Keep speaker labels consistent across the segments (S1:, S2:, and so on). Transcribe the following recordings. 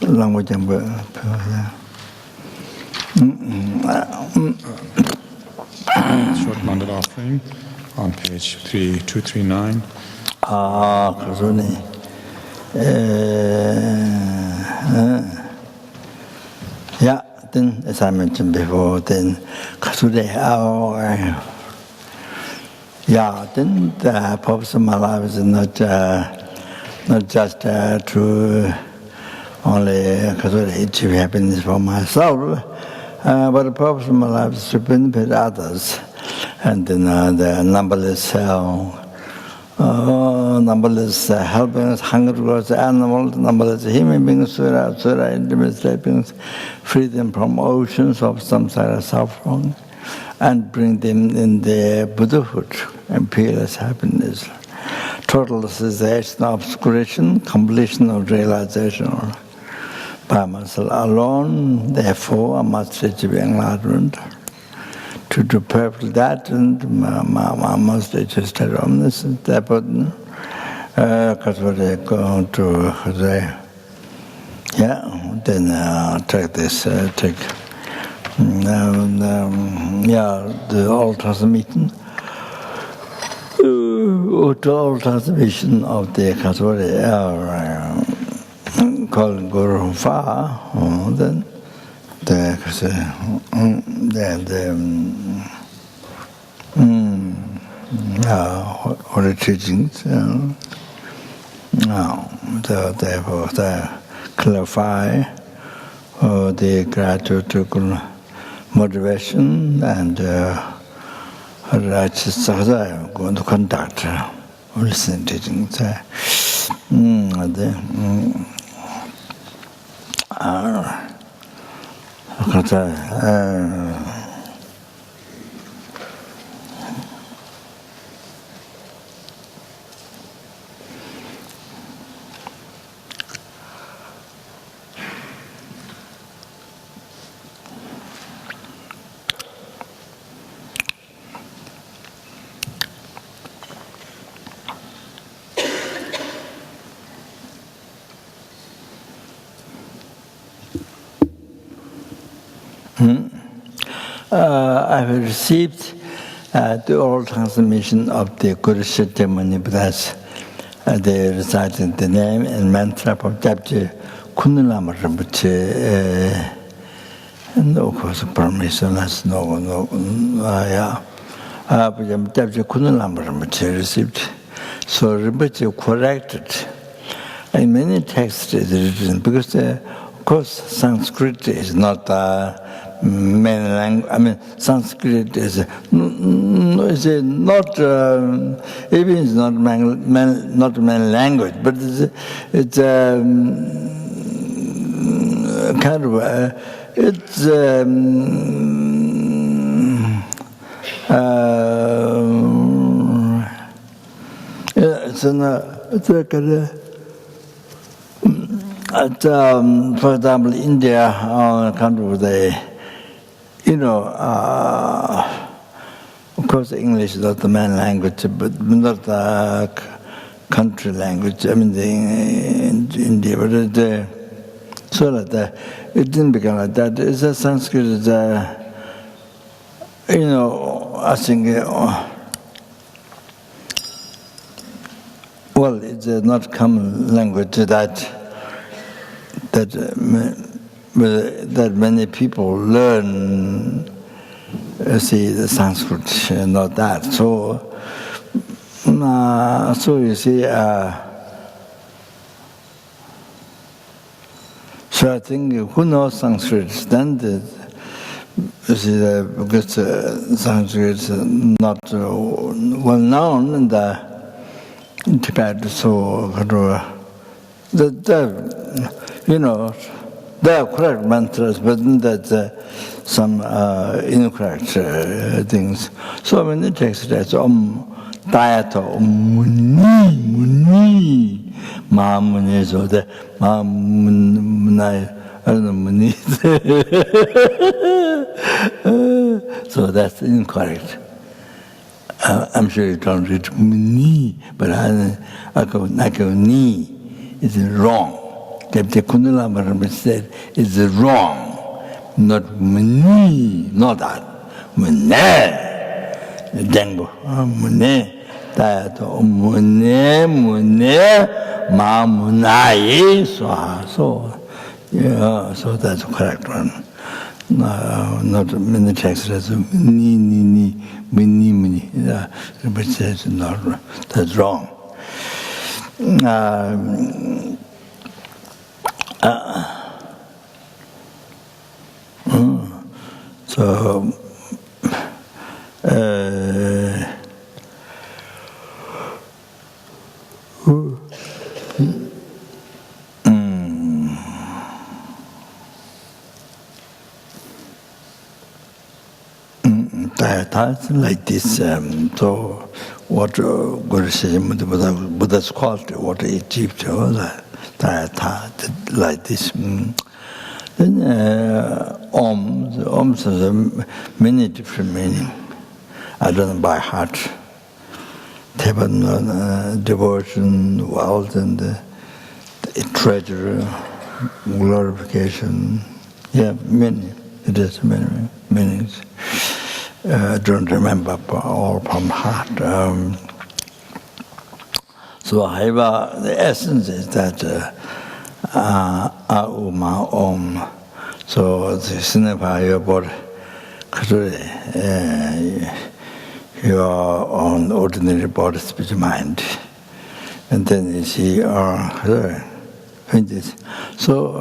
S1: language
S2: Short mandala offering on page 3239.
S1: Yeah, then as I mentioned before, then then the purpose of my life is not just to only achieve happiness for myself, but the purpose of my life is to benefit others, and then the numberless helping hunger towards animals, numberless human beings, sura, intimate beings, free them from oceans of samsara suffering, and bring them in their Buddhahood and peerless happiness. Total cessation of obscuration, completion of realization by myself alone, therefore I must achieve enlightenment. To do perfectly that, and I must achieve state of omniscience, therefore, because we're going to, then take this, the old transmission, of the called Guru Afar, then the holy teachings, therefore they clarify the gradual motivation and righteous going to conduct listening teachings. I have received the oral transmission of the Guru Shakyamuni Buddhas. They recited the name and mantra of Dorje Chang Rinpoche. No cause of permission, that's no. But Dorje Chang Rinpoche received. So Rinpoche corrected. In many texts it is written, because of course Sanskrit is not main language. I mean, Sanskrit is not even it's not main language, but it's kind of it's a kind of. For example, India, country, of course, English is not the main language, but not the country language. I mean, in India, but so like that, it didn't become like that. It's a Sanskrit. It's I think. Well, it's not common language that many people learn. See the Sanskrit, not that. So you see. So I think who knows Sanskrit, then you see because Sanskrit is not well known in Tibet, so there are correct mantras, but that's some incorrect things. So when it takes that Tayato Muni Mahamuni, so the Mahamuni, I don't know, Muni. So that's incorrect. I'm sure you don't read Muni, but I go Ni. It's wrong. If the Kundala Rinpoche said is wrong, not muni, not that. Mune, Dengbo, mune, that mune, ma munai, so yeah, so that's the correct one. Not many texts as muni. Rinpoche says not, that's wrong. So that's like this. So what Guru Shakyamuni Buddha's quality, what he achieved, like this. Then Om has many different meanings. I don't know by heart. Devotion, wealth, and treasure, glorification. Yeah, many. It is many meanings. I don't remember all from heart. So however, the essence is that Auma Om. So to signify your body, your own ordinary body, speech, mind. And then you see, so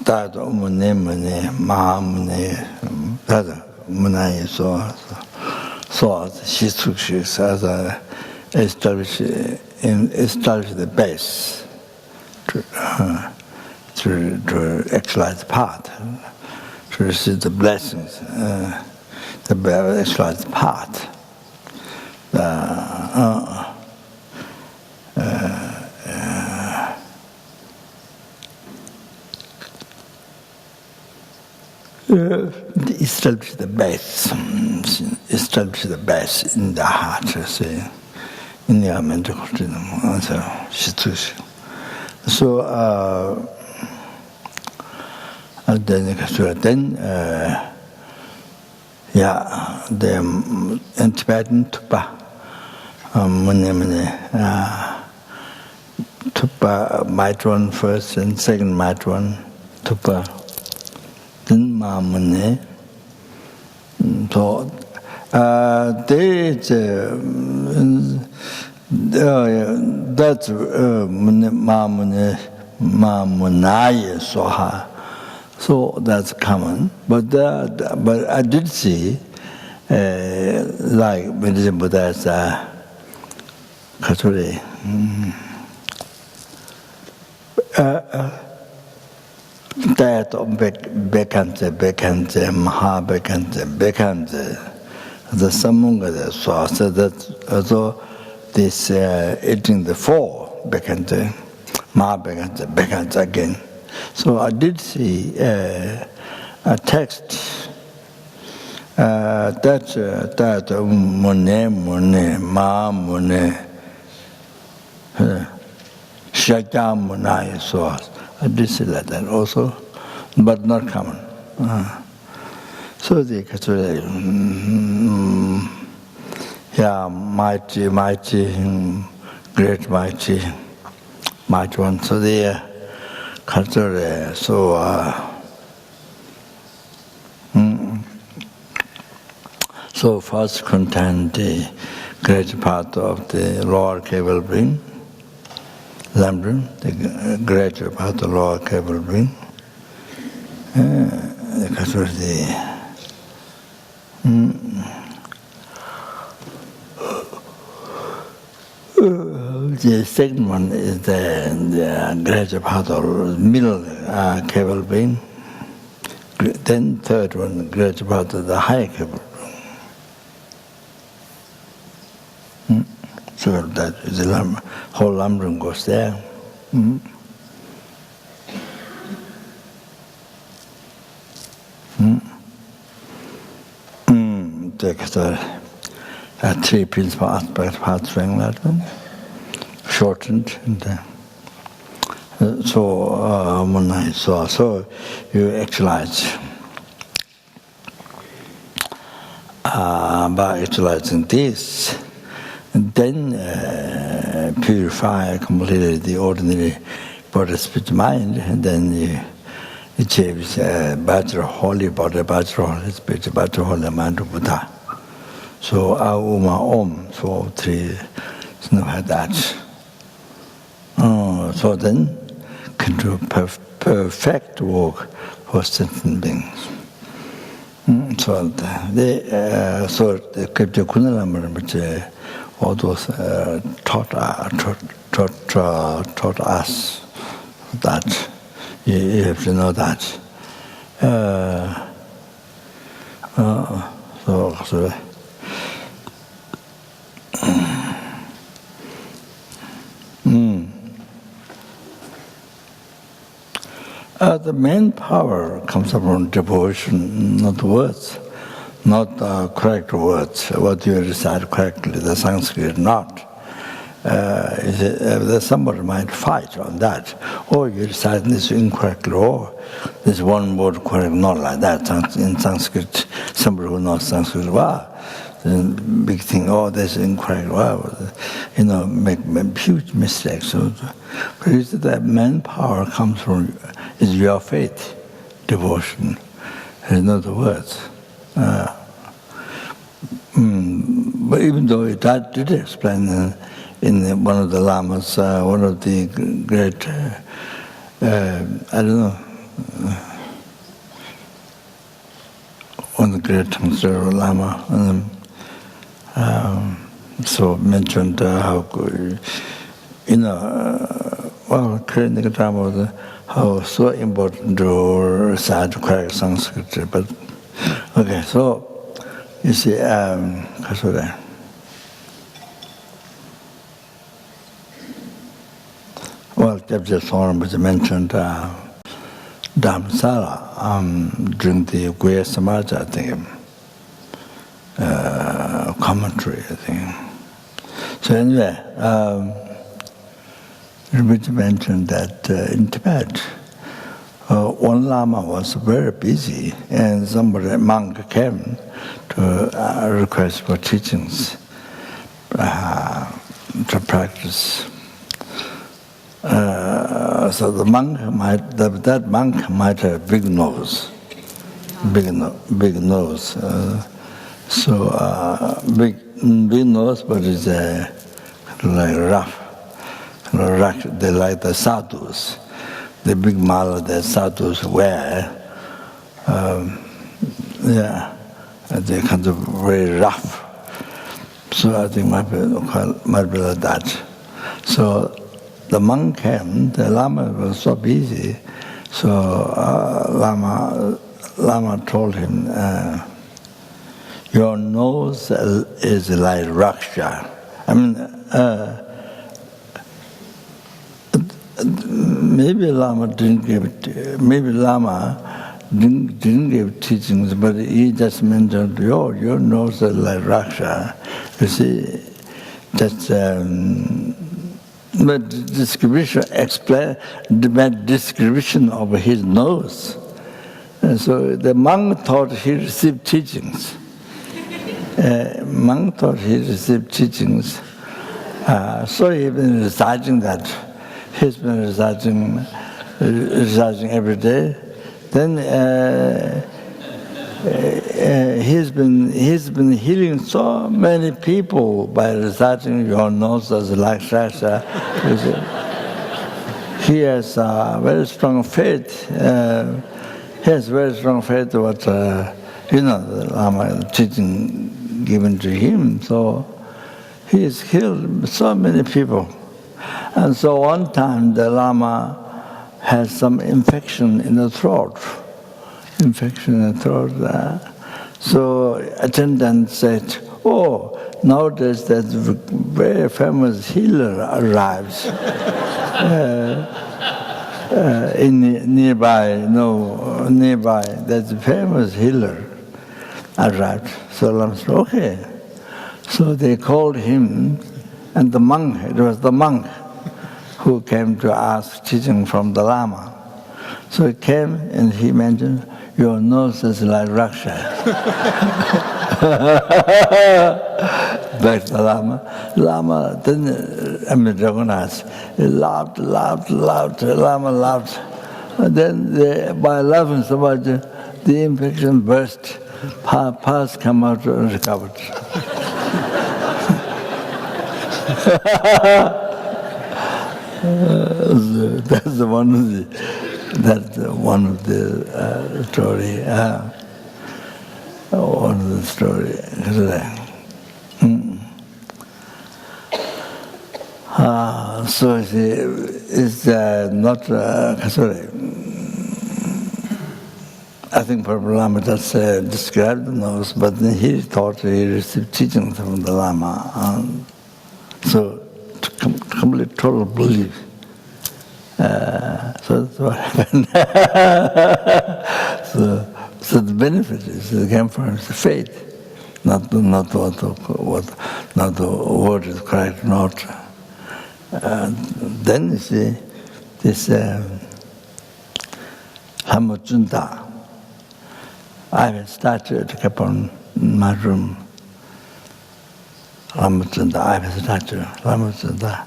S1: that mune, ma mune, that mune, so she took as establish the base to actualize the path, to receive the blessings, the actualize the path. Establish the base in the heart, say, in the mental so then the Tibetan Stupa, Stupa Mitron first and second Mitron, Stupa. Then Mamune. So there is that's Mamunaya Soha. So that's common. But I did see like Bendigo Buddha's Katsuri. That Bekante, Maha Bekante, the Samunga, so that also this eating the four Bekante, Maha Bekante again. So I did see a text that Mune, Ma Mune, Shakyamuni so. I did see like that also, but not common. So the mighty, great mighty one. So the culture, so first contain the great part of the lower cable brain. Lambrin, the greater part of the lower cable brain. The second one is the greater part of the middle cable brain. Then third one, the greater part of the higher cable brain. So that is the whole Lambrin goes there. Take the three principal aspects of heart strength, that one. shortened. And, one night, so you actualize. By actualizing this, then purify completely the ordinary body, spirit, mind, and then you achieve Vajra holy body, Vajra holy spirit, Vajra holy mind of Buddha. So Auma Om, so three, like that. So then can do perfect work for sentient beings. So the Kepte Kunalamar, which all those taught us that you have to know that. The main power comes from devotion, not words, not correct words. What you recite correctly, the Sanskrit not. Somebody might fight on that. Oh, you recite this incorrectly, or this one word correct, not like that. In Sanskrit, somebody who knows Sanskrit, wow, big thing, oh, this is incorrect, wow, make huge mistakes. So, but that manpower comes from, is your faith, devotion, and not the words. But even though that did explain in one of the lamas, one of the great, one of the great Tangsar Lama, so mentioned how, how so important to recite correct Sanskrit. But okay, so you see, well, Chapter Forum was mentioned Dhammasala during the Guya Samaja, I think, commentary, I think. So anyway, Rinpoche mentioned that in Tibet, one Lama was very busy, and a monk came to request for teachings to practice. So the monk that monk might have big nose, big nose. Big nose, but it's like rough. They like the sadhus, the big mala that sadhus wear. They're kind of very rough. So I think might be like that. So the monk came, the Lama was so busy, so Lama told him, your nose is like Raksha. I mean, maybe Lama didn't give teachings, but he just mentioned, your nose is like Raksha. You see, that's but description of his nose. And so the monk thought he received teachings. Monk thought he received teachings. So he's been reciting that. He's been reciting every day. Then he's been healing so many people by reciting your nose as like Shasha. He has very strong faith. He has very strong faith what the Lama teaching given to him. So he has healed so many people. And so one time the Lama had some infection in the throat. So attendant said, oh, nowadays that very famous healer arrives nearby, that famous healer arrived. So Lama said, okay. So they called him, and it was the monk who came to ask teaching from the Lama. So he came and he mentioned, your nose is like Raksha. Back to the Lama. Lama didn't recognize. He laughed. Lama laughed. And then by laughing so much, the infection burst. Pus came out and recovered. That's one of the story. One of the story. So it's not sorry. I think Prabhupada Lama just described the nose, but then he thought he received teaching from the Lama. So complete total belief. So that's what happened. so the benefit is it came from the faith, not the word is correct, not. Then you see this Hamachunta. I have a statue to keep on in my room. Ramachandra, I have a statue, Ramachandra.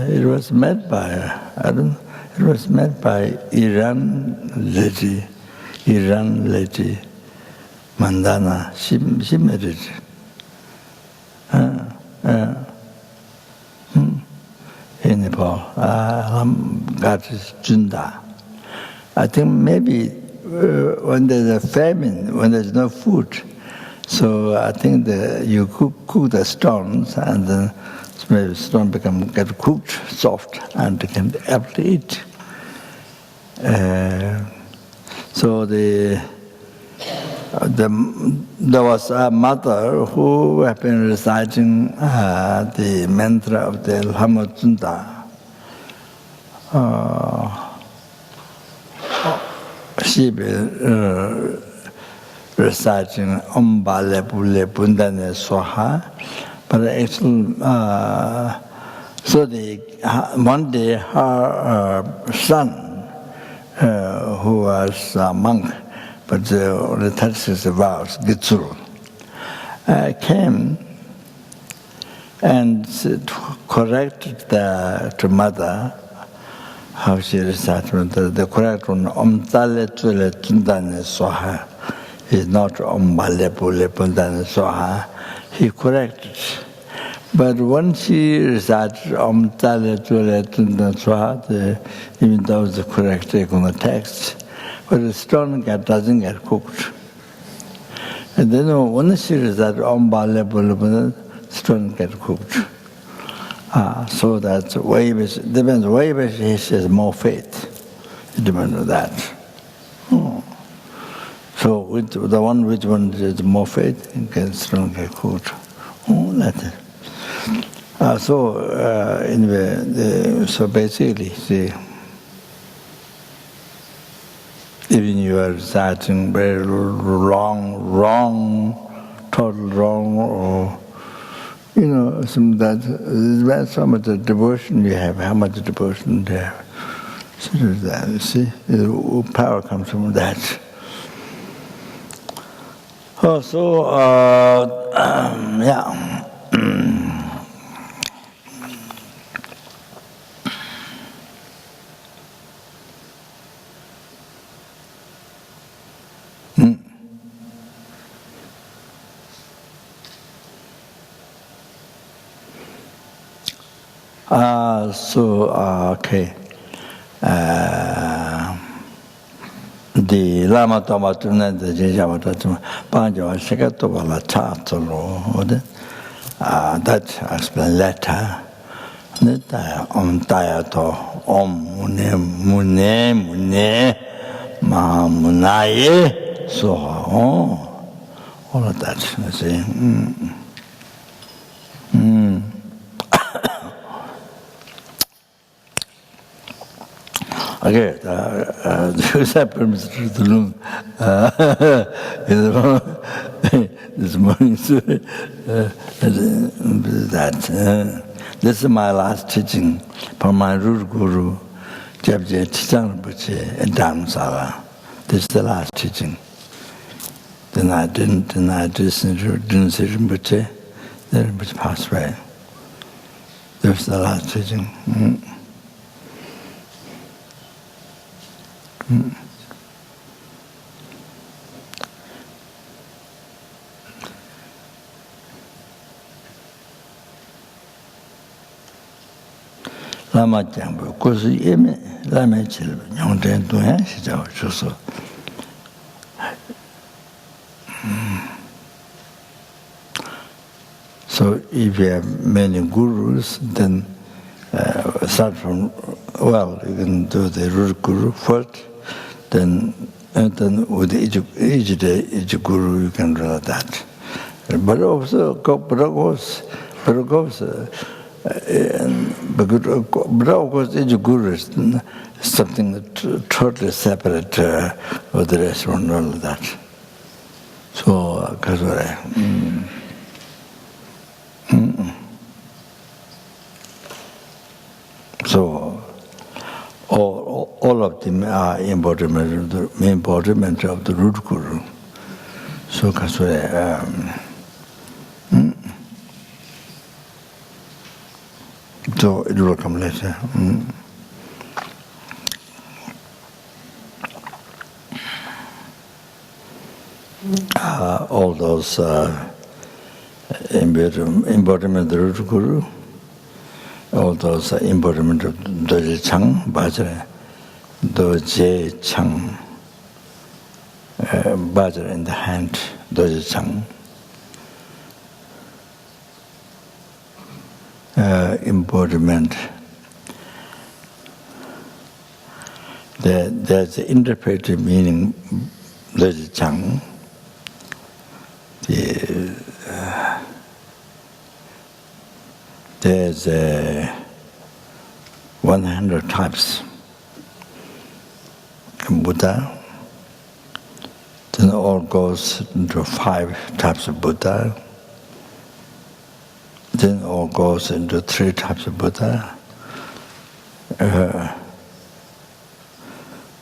S1: It was made by, Iran lady, Mandana, she made it. In Nepal, God is Junda. I think maybe when there's a famine, when there's no food, so I think you cook the stones and then maybe stone get cooked soft and can be able to eat. So there was a mother who had been reciting the mantra of the Hamachunta. She been reciting Om Bale Bule Bundane Swaha. But actually, so one day her son, who was a monk, but only 36 vows, Gitsuru, came and corrected to mother how she recited. The correct one, Om Tale Tule Tundane Swaha, is not Om Bale Bule Bundane Swaha. He corrected. But when she recited Om Tale Tule Tundane Swaha, even though it's the correct take on the text, but the stone doesn't get cooked. And then when she recited Om Bale Bule Bundane, stone get cooked. So that's way depends way he says more faith. It depends on that. So the one which one is more faith can strong get cooked. That's it. Anyway, so basically, see, even you are reciting very wrong, total wrong, or some that depends so much the devotion you have, how much devotion you have. So that, you see, the power comes from that. Yeah. Okay. The Lama Tomatuna, the Javatatuma, Panjava Shakatova Tatolo, that explains later. Om Tayato, Om Mune, Mahamunaye, so all of that, you see. Okay, this happens to the room this morning. So, This is my last teaching from my root guru, Dorje Chang Rinpoche in Dharamsala. This is the last teaching. Then I didn't see Rinpoche. Then Rinpoche passed away. This was the last teaching. Lama Jambu, because Yemi, Lama Chil, Young Den Duan, Shijo. So if you have many gurus, then start from, well, you can do the root guru first, then with each guru you can do that. But also, but of course, each guru is something totally separate with the rest and all of that. So, so all of them are embodiment of the root guru. So, so it will come later. All those embodiment of the root guru, all those embodiment of Dorje Chang, Vajradhara, Dorje Chang, Vajradhara in the hand, Dorje Chang. Embodiment. There's the interpretive meaning, Dorje Chang. There's 100 types of Buddha. Then it all goes into 5 types of Buddha. Then it all goes into 3 types of Buddha.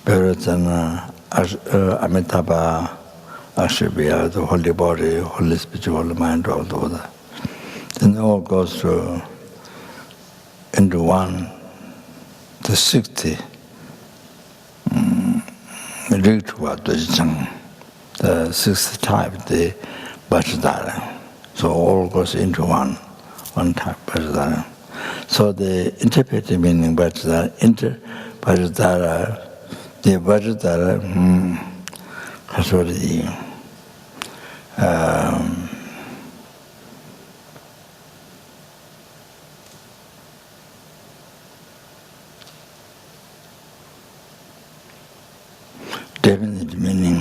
S1: Vajradhara, Amitabha, Ashibya, the holy body, holy spiritual mind, all the Buddha. Then it all goes through into one, the 60. The 60th type, the Vajradhara. So all goes into one type, Vajradhara. So the interpretive meaning Vajradhara, Vajradhara, the Vajradhara, definite meaning,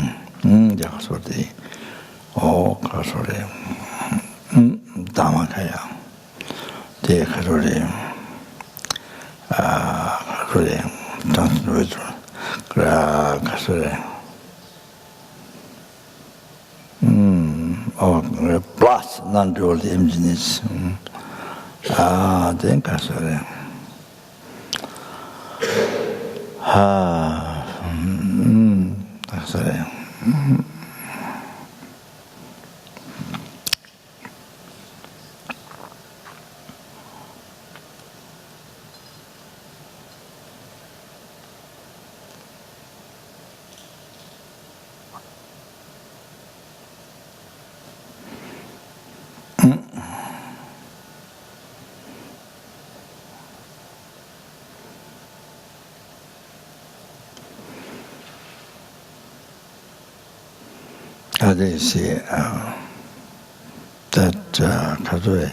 S1: Dhammakaya, the plus non-dual images. Then Kasore. How do you see that Kazue?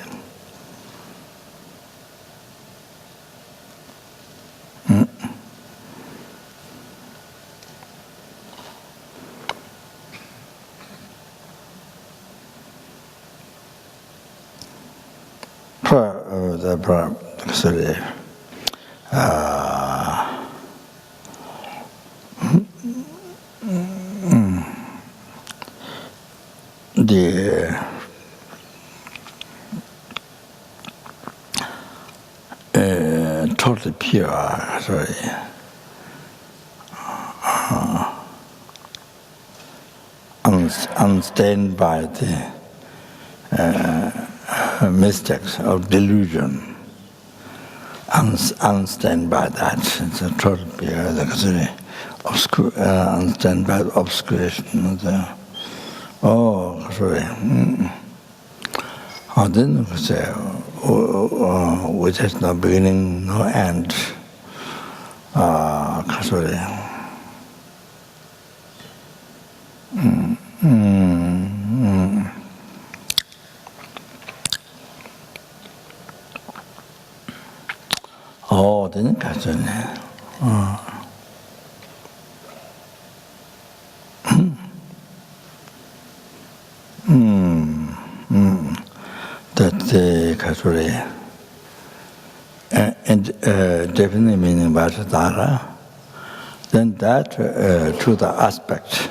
S1: totally pure, unstained by the mistakes of delusion, unstained by that. It's a total pure, unstained by obscuration. Then which has no beginning, no end. Then that definitely meaning Vajradhara, then that to the aspect,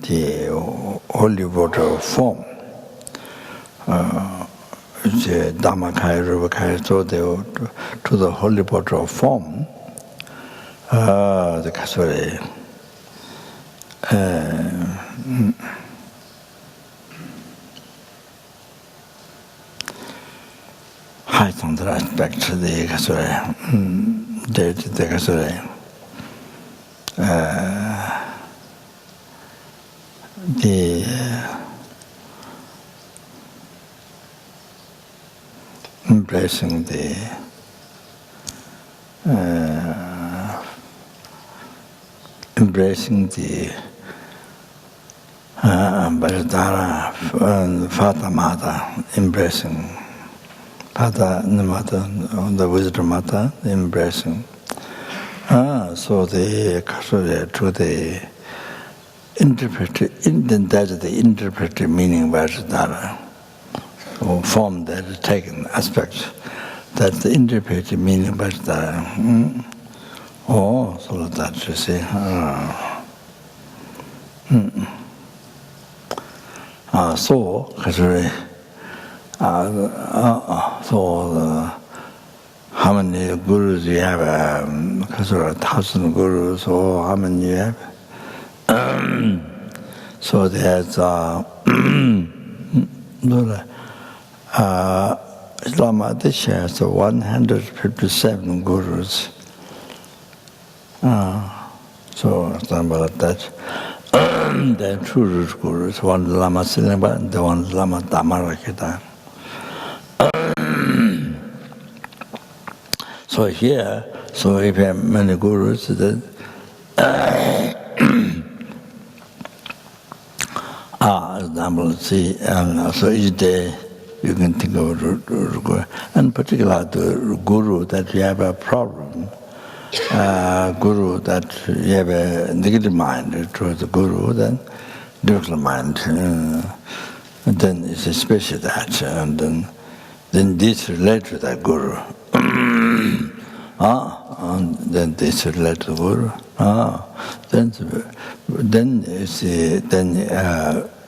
S1: the holy water form, Dhammakaya, Rupakaya, so to the holy water of form, the Kasuri, high thunder aspect, the Kasuri, the Kasuri, the embracing the Vajradhara and Father Mother, embracing Father and Mother, the wisdom Mother, embracing. So the to the that's the interpreted meaning Vajradhara, or form that is taken, aspect. That's the interpreted meaning Vajradhara. So that you see. So, how many gurus you have? 1,000 gurus, or how many you have? So there's Islam has 157 gurus. So about that. Then two root gurus, one Lama Silamba and the one Lama Dhammarakita. So here, so if you have many gurus, then example, see, so each day you can think of guru, and particularly the guru that you have a problem. Guru that you have a negative mind towards the guru, then neutral mind, then it's especially that, and then this relate to that guru. And then this relate to the guru. Then you see, then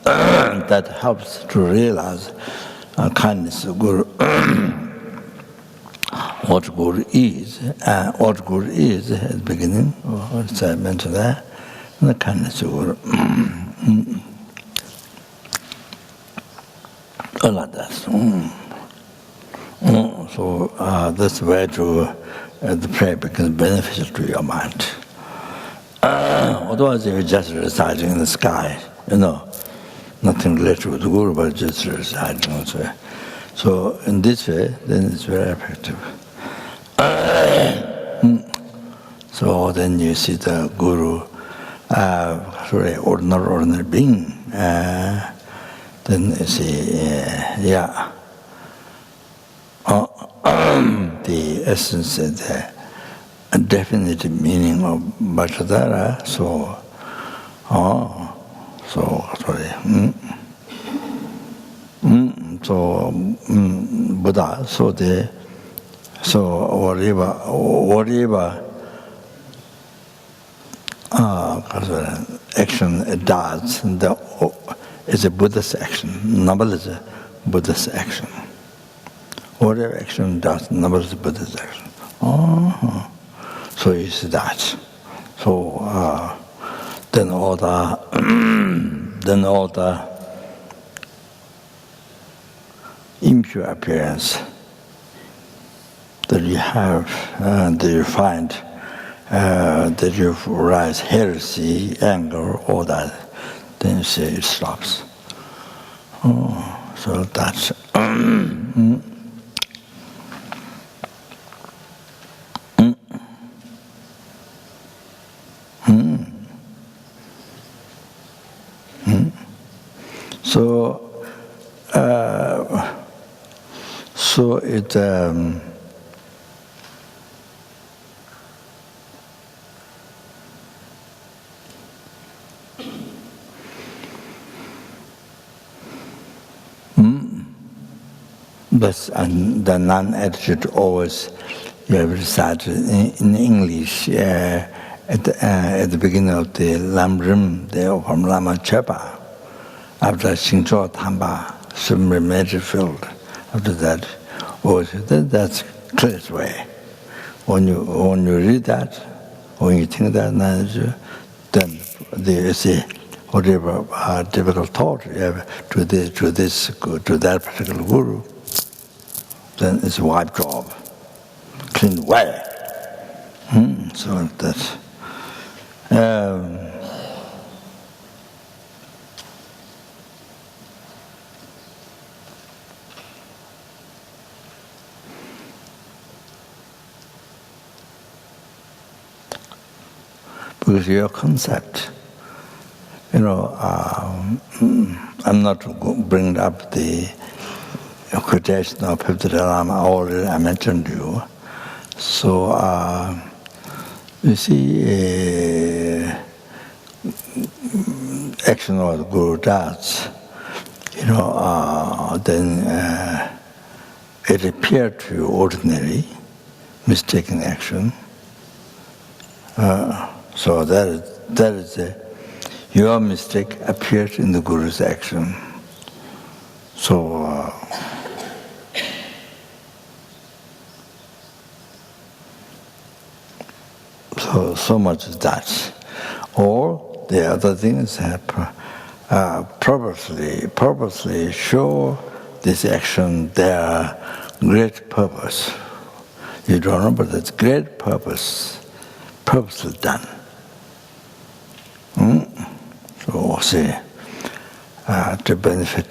S1: that helps to realize kindness of guru. What guru is at the beginning, what I mentioned there, and the kindness of guru. Like that. So that's where to the prayer becomes beneficial to your mind. Otherwise, if you're just reciting in the sky, nothing related with the guru, but just reciting. So in this way, then it's very effective. So then you see the guru, ordinary being. Then you see, the essence, the definite meaning of Vajradhara. So Buddha, whatever action it does, it's a Buddhist action, numberless Buddhist action. Whatever action it does, numberless Buddhist action. So you see that. So then all the impure appearance that you have, that you find, that you rise heresy, anger, all that, then you see it stops. So that's So it but the non-attitude always you have recited in English at the beginning of the Lamrim, from Lama Chepa. After Xingzhuo Tamba, submerged magic field. After that, that's clear way. When you read that, when you think that, then you see whatever difficult thought you have to that particular guru, then it's wiped off, clean away. So that's. Because your concept, I'm not bringing up the quotation of Fifth Lama, already I mentioned to you. So, you see, action of the Guru does, then it appeared to you ordinary, mistaken action. So that is your mistake appears in the Guru's action. So so much as that. Or the other things have purposely show this action their great purpose. You don't know, but it's great purpose, purposely done. So see, to benefit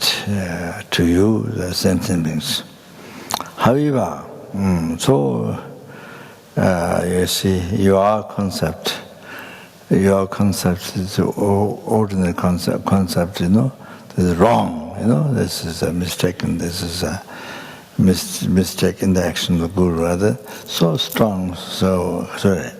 S1: to you, the sentient beings. However, you see, your concept is ordinary concept, is wrong, this is a mistaken, this is a mistake in the action of the Guru, rather, so strong, so sorry.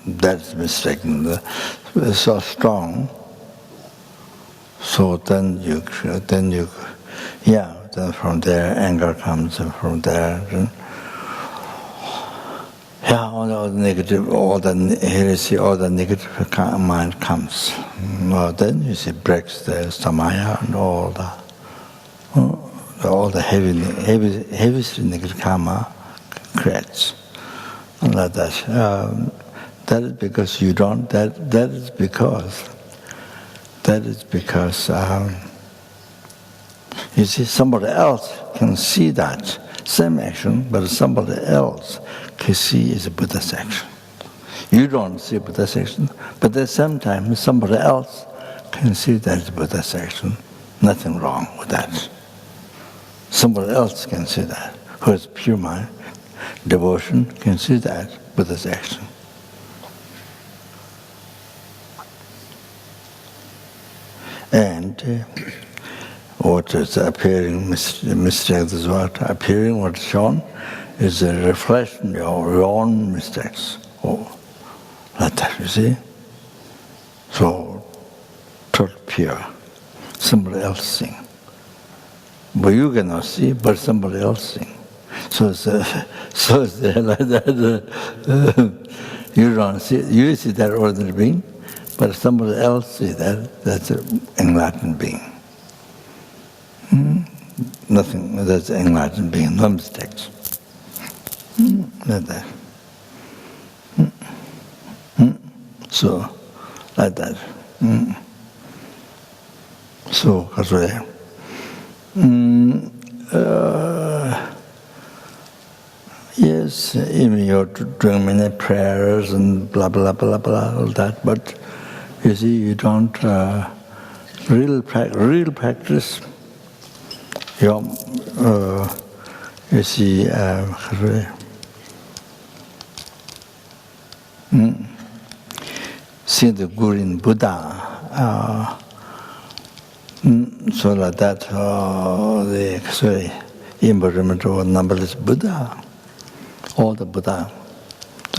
S1: That's mistaken. It's so strong. So then from there anger comes, and from there, all the negative, all the heresy, all the negative mind comes. Well, then you see breaks the samaya and all the heavy negative karma creates. And like that. That is because you don't. That is because you see somebody else can see that same action, but somebody else can see is a Buddha's action. You don't see Buddha's action, but at the same time somebody else can see that it's Buddha's action. Nothing wrong with that. Somebody else can see that. Who has pure mind, devotion, can see that Buddha's action. And what is appearing, mistakes is what appearing, what's shown, is a reflection of your own mistakes. Like that, you see? So, totally pure. Somebody else seeing. but you cannot see, but somebody else sees. So it's like that. You don't see, you see that ordinary being, but somebody else sees that. That's an enlightened being. Nothing. That's an enlightened being. No mistakes. Like that. So, like that. So, that's right. Yes, even you're doing many prayers and blah, blah, blah, blah, all that, but you see, you don't real practice. You see, see the Guru in Buddha, so like that, the embodiment of numberless Buddha, all the Buddha.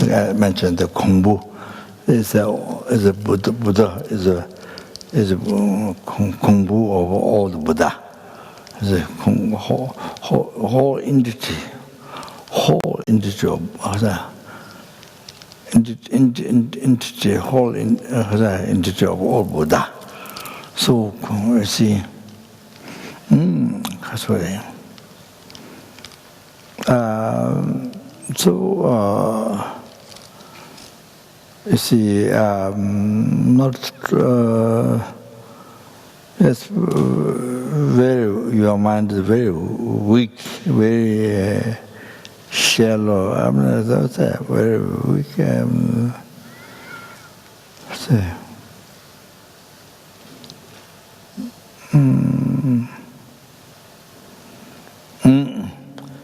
S1: I mentioned the Kongbu is a Buddha is a Kongbu of all the Buddha. Is a whole entity of entity of all Buddha. So you see, that's right. You see, not it's very. Your mind is very weak, very shallow. I mean, that's very weak.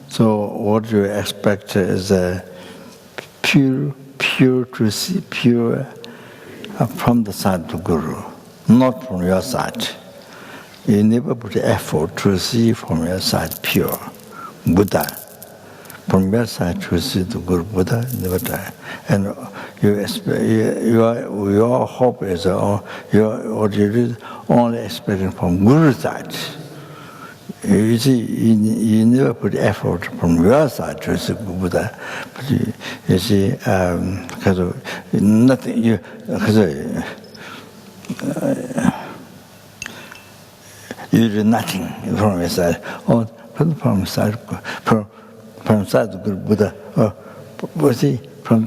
S1: So what you expect is a pure to see, pure from the side of Guru, not from your side. You never put effort to see from your side pure Buddha. From your side to see the Guru Buddha, never try. And your hope is, what you do, only expecting from Guru's side. You see, you never put effort from your side to see Buddha, but you see, because of nothing, you do nothing from your side. Or from side of Guru Buddha, or see, from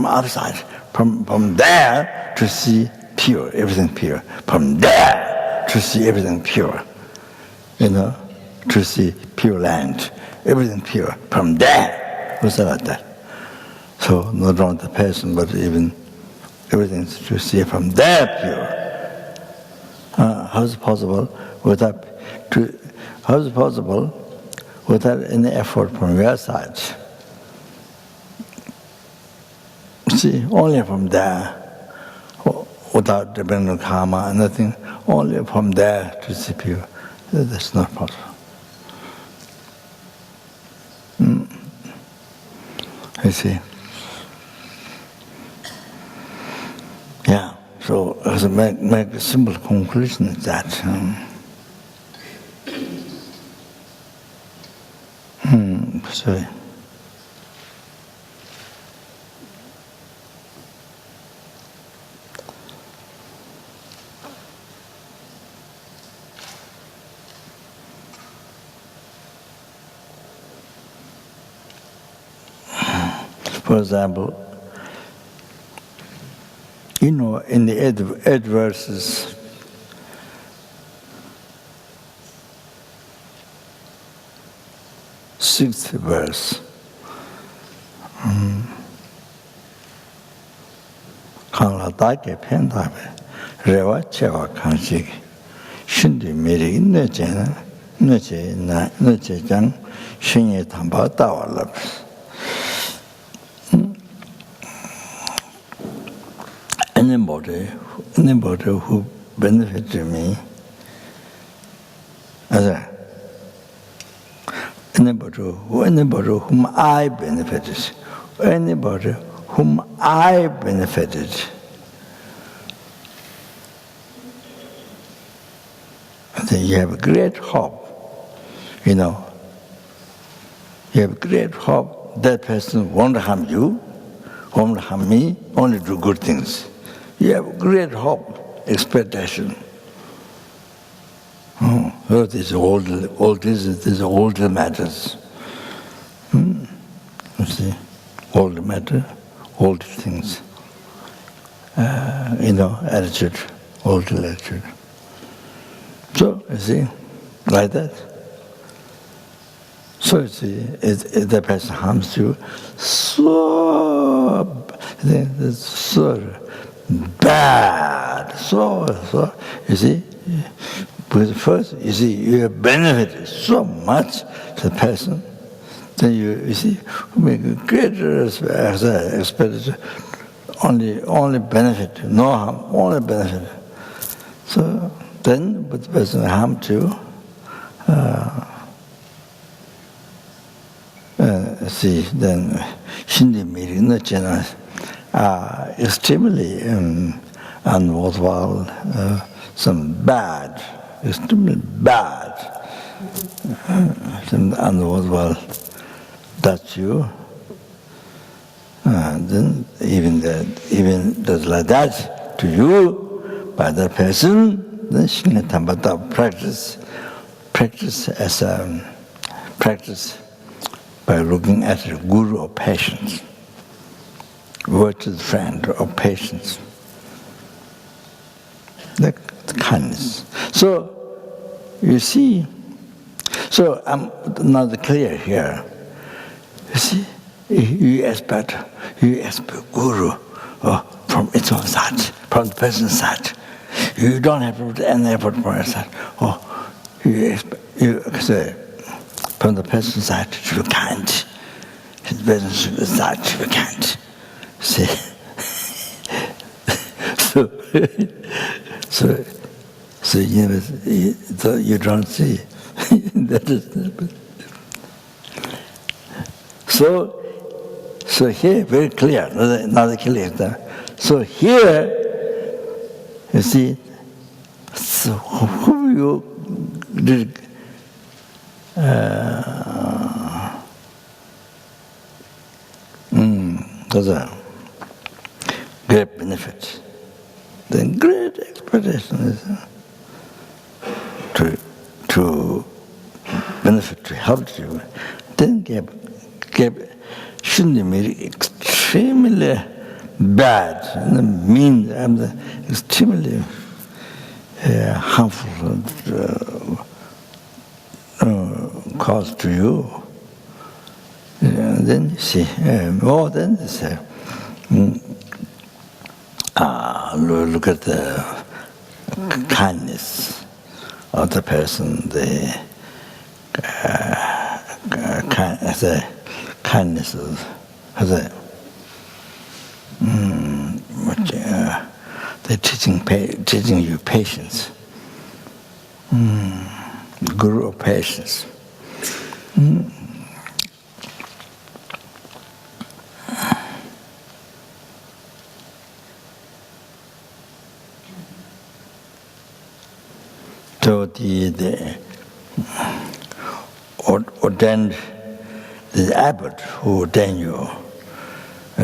S1: other side, from there to see pure, everything pure. From there to see everything pure. To see pure land, everything pure. From there, what's like that? So not only the person, but even everything to see from there pure. How is it possible without any effort from your side? See, only from there, without depending on karma and nothing, only from there to see pure. That's not possible. You see? Yeah, so as make a simple conclusion is that sorry. For example, in the eight verses, sixth verse, Kanlatake Pentabe, Rewa Chewa Kanshik, Shindi Miri Nechena, Neche Jang, Shinye Tamba Tawalabs. Anybody who benefited me, anybody whom I benefited, anybody whom I benefited, then you have a great hope you know, you have great hope that person won't harm you, won't harm me, only do good things. You have great hope, expectation. So these old matters. You see, old matter, old things. Attitude, old attitude. So, you see, like that. So, you see, if the person harms you, so bad, so, you see. But first, you see, you have benefited so much to the person, then you see, make a great expenditure, only benefit, no harm, only benefit. So then, but the person harmed you, see, then, Hindi meeting, extremely unworthwhile, some bad, extremely bad, some unworthwhile touch you. Then even does like that to you by that person, then Shingatambata practice as a practice by looking at the guru of patience, virtuous friend of patience. The kindness. So, you see, so I'm not clear here. You see, you expect guru from its own side, from the person's side. You don't have to put any effort from your side. You say, from the person's side, you can't. His person's side, you can't. See? So you don't see. That is, so here, very clear, another clear. So here, you see, so who you did, there's a great benefit. The great expectation is to benefit, to help you. Then shouldn't be extremely bad, mean, extremely harmful cause to you. Then you see, more than you say, look at the kindness of the person, the kindness of they're teaching you patience. Guru of patience. So the ordained, the abbot who ordained you,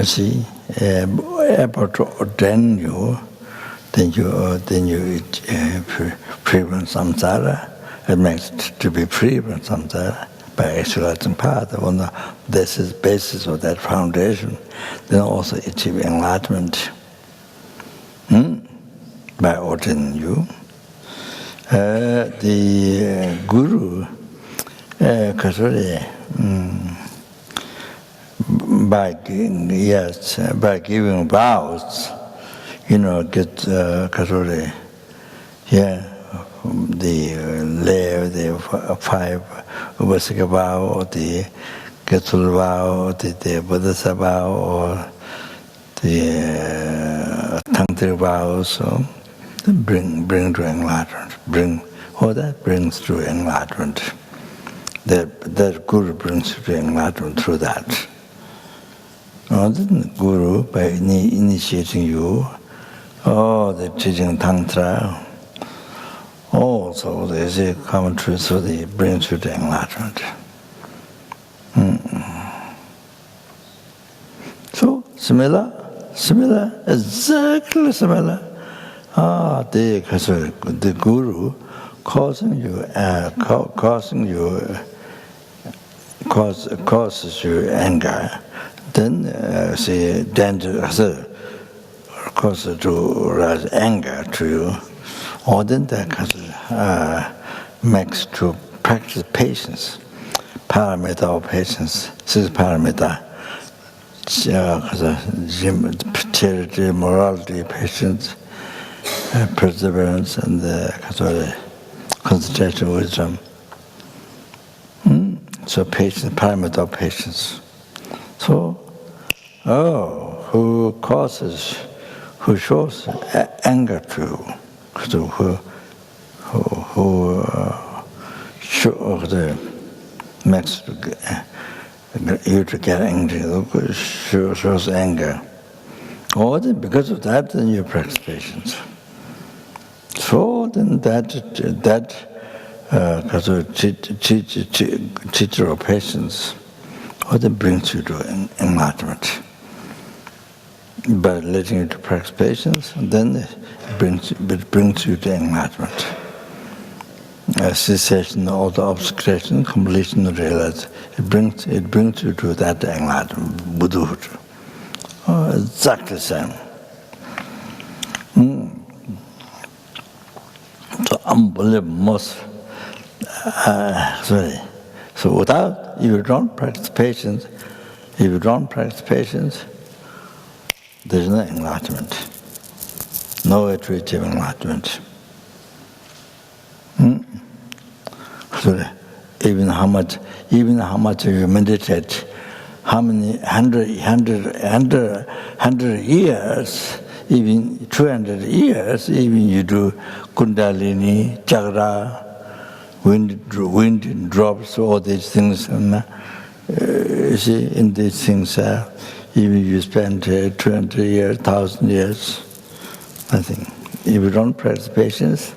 S1: see, abbot to ordain you, then you free from samsara. It makes to be free from samsara by exercising path. This is basis of that foundation. Then also achieve enlightenment by ordaining you. The guru, by giving vows, get the 5 Upasika vow, or the Getsul vow, or the Buddhasa vow, or the Tantric vows, so bring to enlightenment. All that brings to enlightenment. That guru brings to enlightenment through that. The guru, by initiating you, the teaching tantra, also there's a common truth, so it brings you to enlightenment. So similar, exactly similar. The guru causes you anger, then see danger causes to rise anger to you, or then that makes to practice patience, paramita of patience, six paramita. Charity, morality, patience, perseverance, and concentration, wisdom. So patience, paramita of patience. So, who shows anger to you, makes you to get angry, shows anger. Or then because of that, then you practice patience. So then that teacher of patience, or then brings you to enlightenment. By letting you to practice patience, then it brings you to enlightenment. Cessation, all the obscuration, completion of realization. It brings you to that enlightenment, Buddhahood. Exactly the same. So unbelievable, So without, if you don't practice patience, there is no enlightenment. No way to achieve enlightenment. So even how much you meditate, how many hundred years, even 200 years, even you do Kundalini, Chakra, wind drops, all these things, and you see, in these things, even you spend 200 years, 1,000 years, nothing. If you don't practice patience,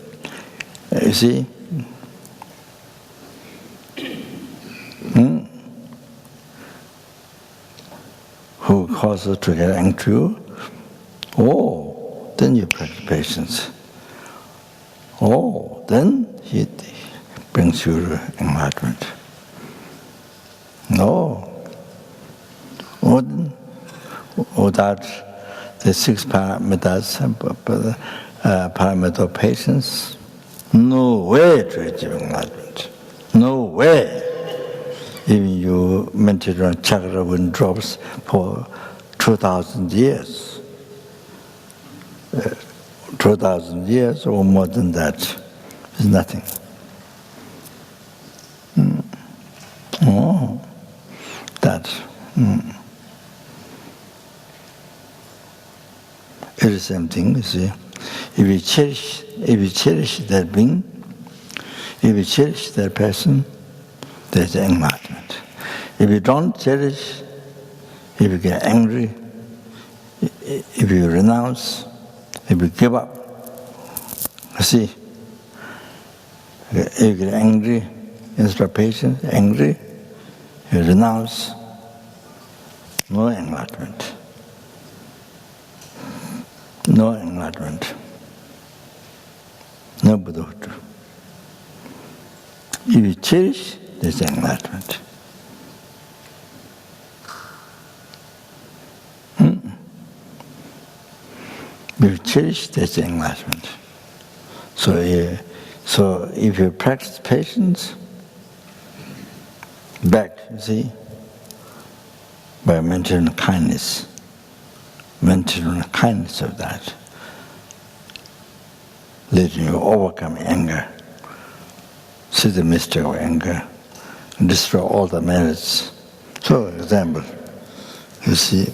S1: you see, who causes to get angry? Then you practice patience. Then he brings you to enlightenment. Without the six paramitas, paramita of patience, no way to achieve enlightenment. No way. Even you meditate on chakra wind drops for 2,000 years. 2,000 years or more than that is nothing. It's the same thing, you see. If you cherish that being, if you cherish that person, there's enlightenment. If you don't cherish, if you get angry, if you renounce, if you give up, you see, if you get angry, instead of patience, angry, you renounce, no enlightenment. No enlightenment. No Buddhahood. If you cherish, there's enlightenment. If you cherish, there's enlightenment. So if you practice patience, back, you see, by maintaining kindness, maintaining the kindness of that, letting you overcome anger, see the mistake of anger, and destroy all the merits. So, example, you see,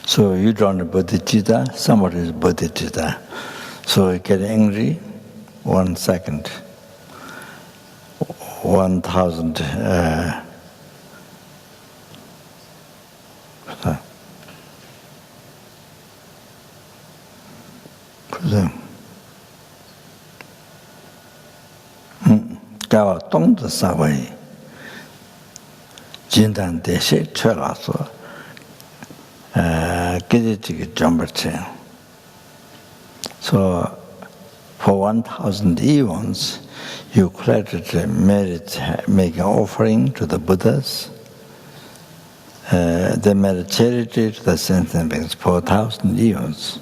S1: so you don't bodhicitta, somebody is bodhicitta. So you get angry, 1 second, 1,000. Gawa Tong the Sawai, Jindan de She Chelaso, Gidity Jumberchain. So, for 1,000 eons, you credited merit, make an offering to the Buddhas. They made charity to the sentient beings for 1,000 eons.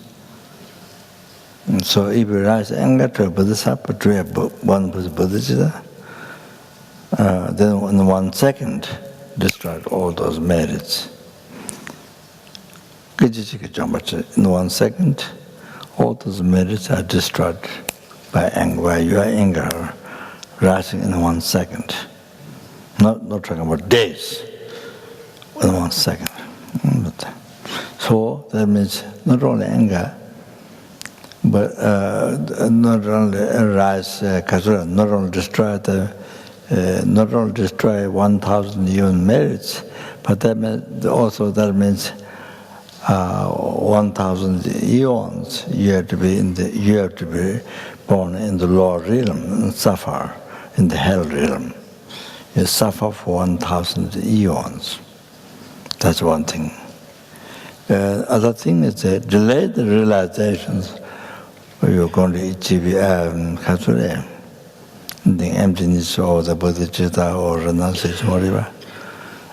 S1: And so, if you rise anger to a Bodhisattva, to one Buddha, then in 1 second, destroyed all those merits. In 1 second, all those merits are destroyed by anger, by your anger rising in 1 second. Not talking about days, in 1 second. So that means not only anger, but not only rise, not only destroy 1,000 eon merits, but that means 1,000 eons you have to be born in the lower realm and suffer in the hell realm. You suffer for 1,000 eons. That's one thing. Other thing is that delayed realizations. You're going to achieve the emptiness or the bodhicitta or renunciation, whatever.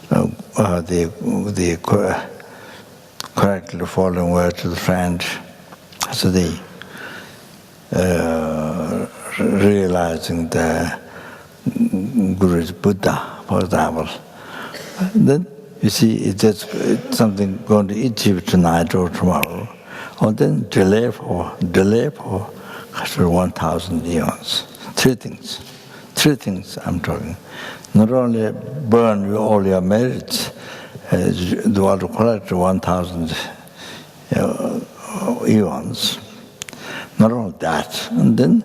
S1: The correctly following word to the friend. So the realizing the Guru is Buddha, for example. Then you see it's something going to achieve tonight or tomorrow. Or then delay for 1,000 eons. Three things I'm talking. Not only burn all your merits, you want to collect 1,000 eons. Not only that, and then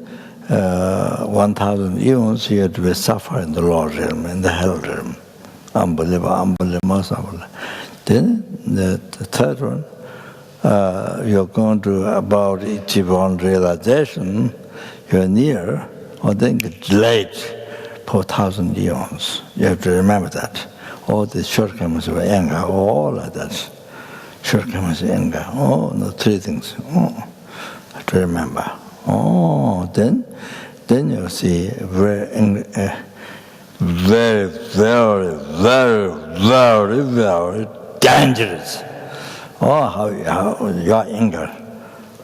S1: 1,000 eons you have to suffer in the lower realm, in the hell realm. Unbelievable. Then the third one, you're going to about achieve one realization, you're near, or then get delayed for 1,000 eons. You have to remember that. All the shortcomings of anger, all of that. Shortcomings of anger, three things. Have to remember. Then you see very, very, very, very dangerous. How your anger.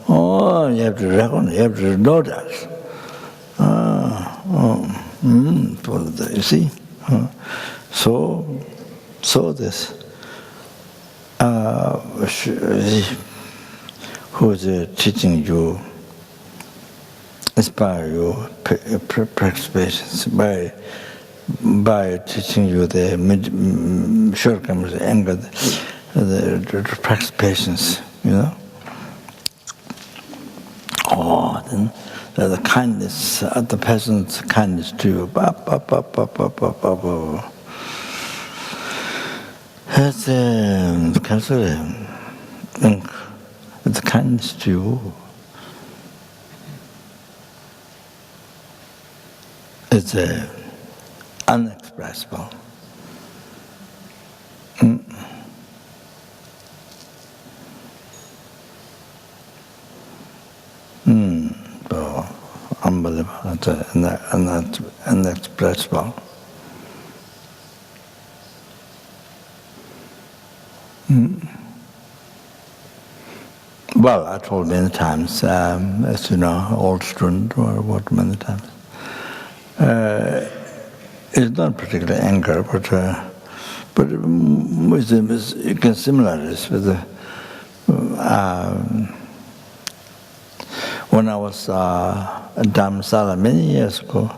S1: You have to recognize, you have to know that. You see? So this, who is teaching you, inspire you, practice patience by teaching you the shortcomings of anger, the practice patience, then the kindness, the person's kindness to you. It's the kindness to you. It's unexpressible. Unbelievable. It's unexpressible. Well, I told many times, as you know, old student or what many times. It's not particularly anger, but you can similarize with the. When I was in Dharamsala many years ago,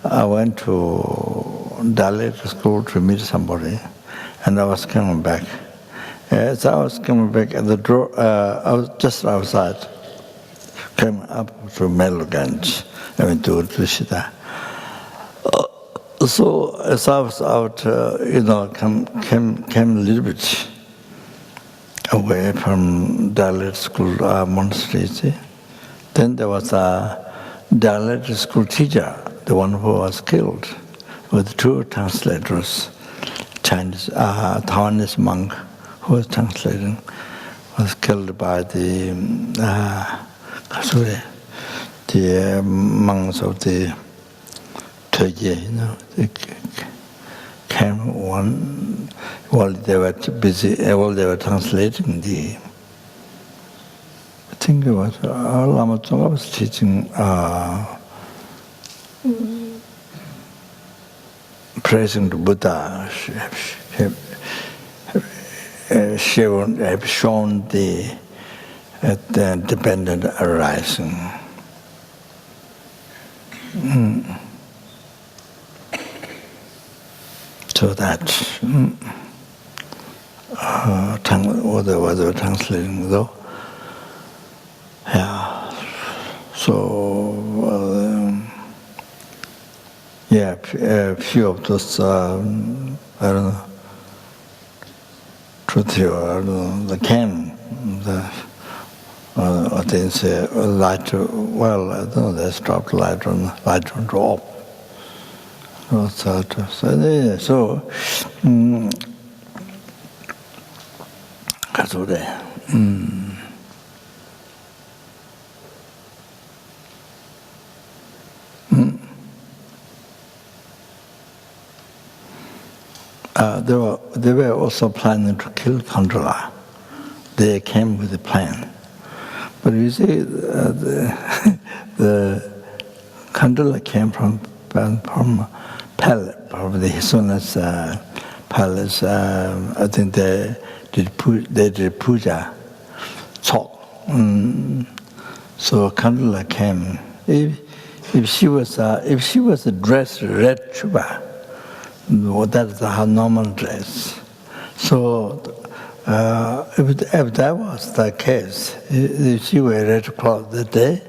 S1: I went to Delhi school to meet somebody, and I was coming back. As I was coming back at the door, I was just outside, came up to Meloganj, I mean to Shida. So as I was out, came a little bit away from Dalit school monastery. Then there was a Dalit school teacher, the one who was killed, with two translators, Chinese, Taiwanese monk who was translating, was killed by the monks of the Dorje, they came one while they were busy, while they were translating I think it was Lama Tsonga was teaching praising the Buddha. She have shown the dependent arising. So that what they were translating though. Yeah. So a few of those I don't know, truth or I don't know, the came they say light. Well, I don't know. They stopped light on drop. So they were also planning to kill Kandala. They came with a plan. But you see, the Kandala came from palace, from the Hisuna's palace. I think they did puja, talk. So Kandala came. If she was dressed red chuba, that's her normal dress. So if that was the case, if she wore red cloth that day,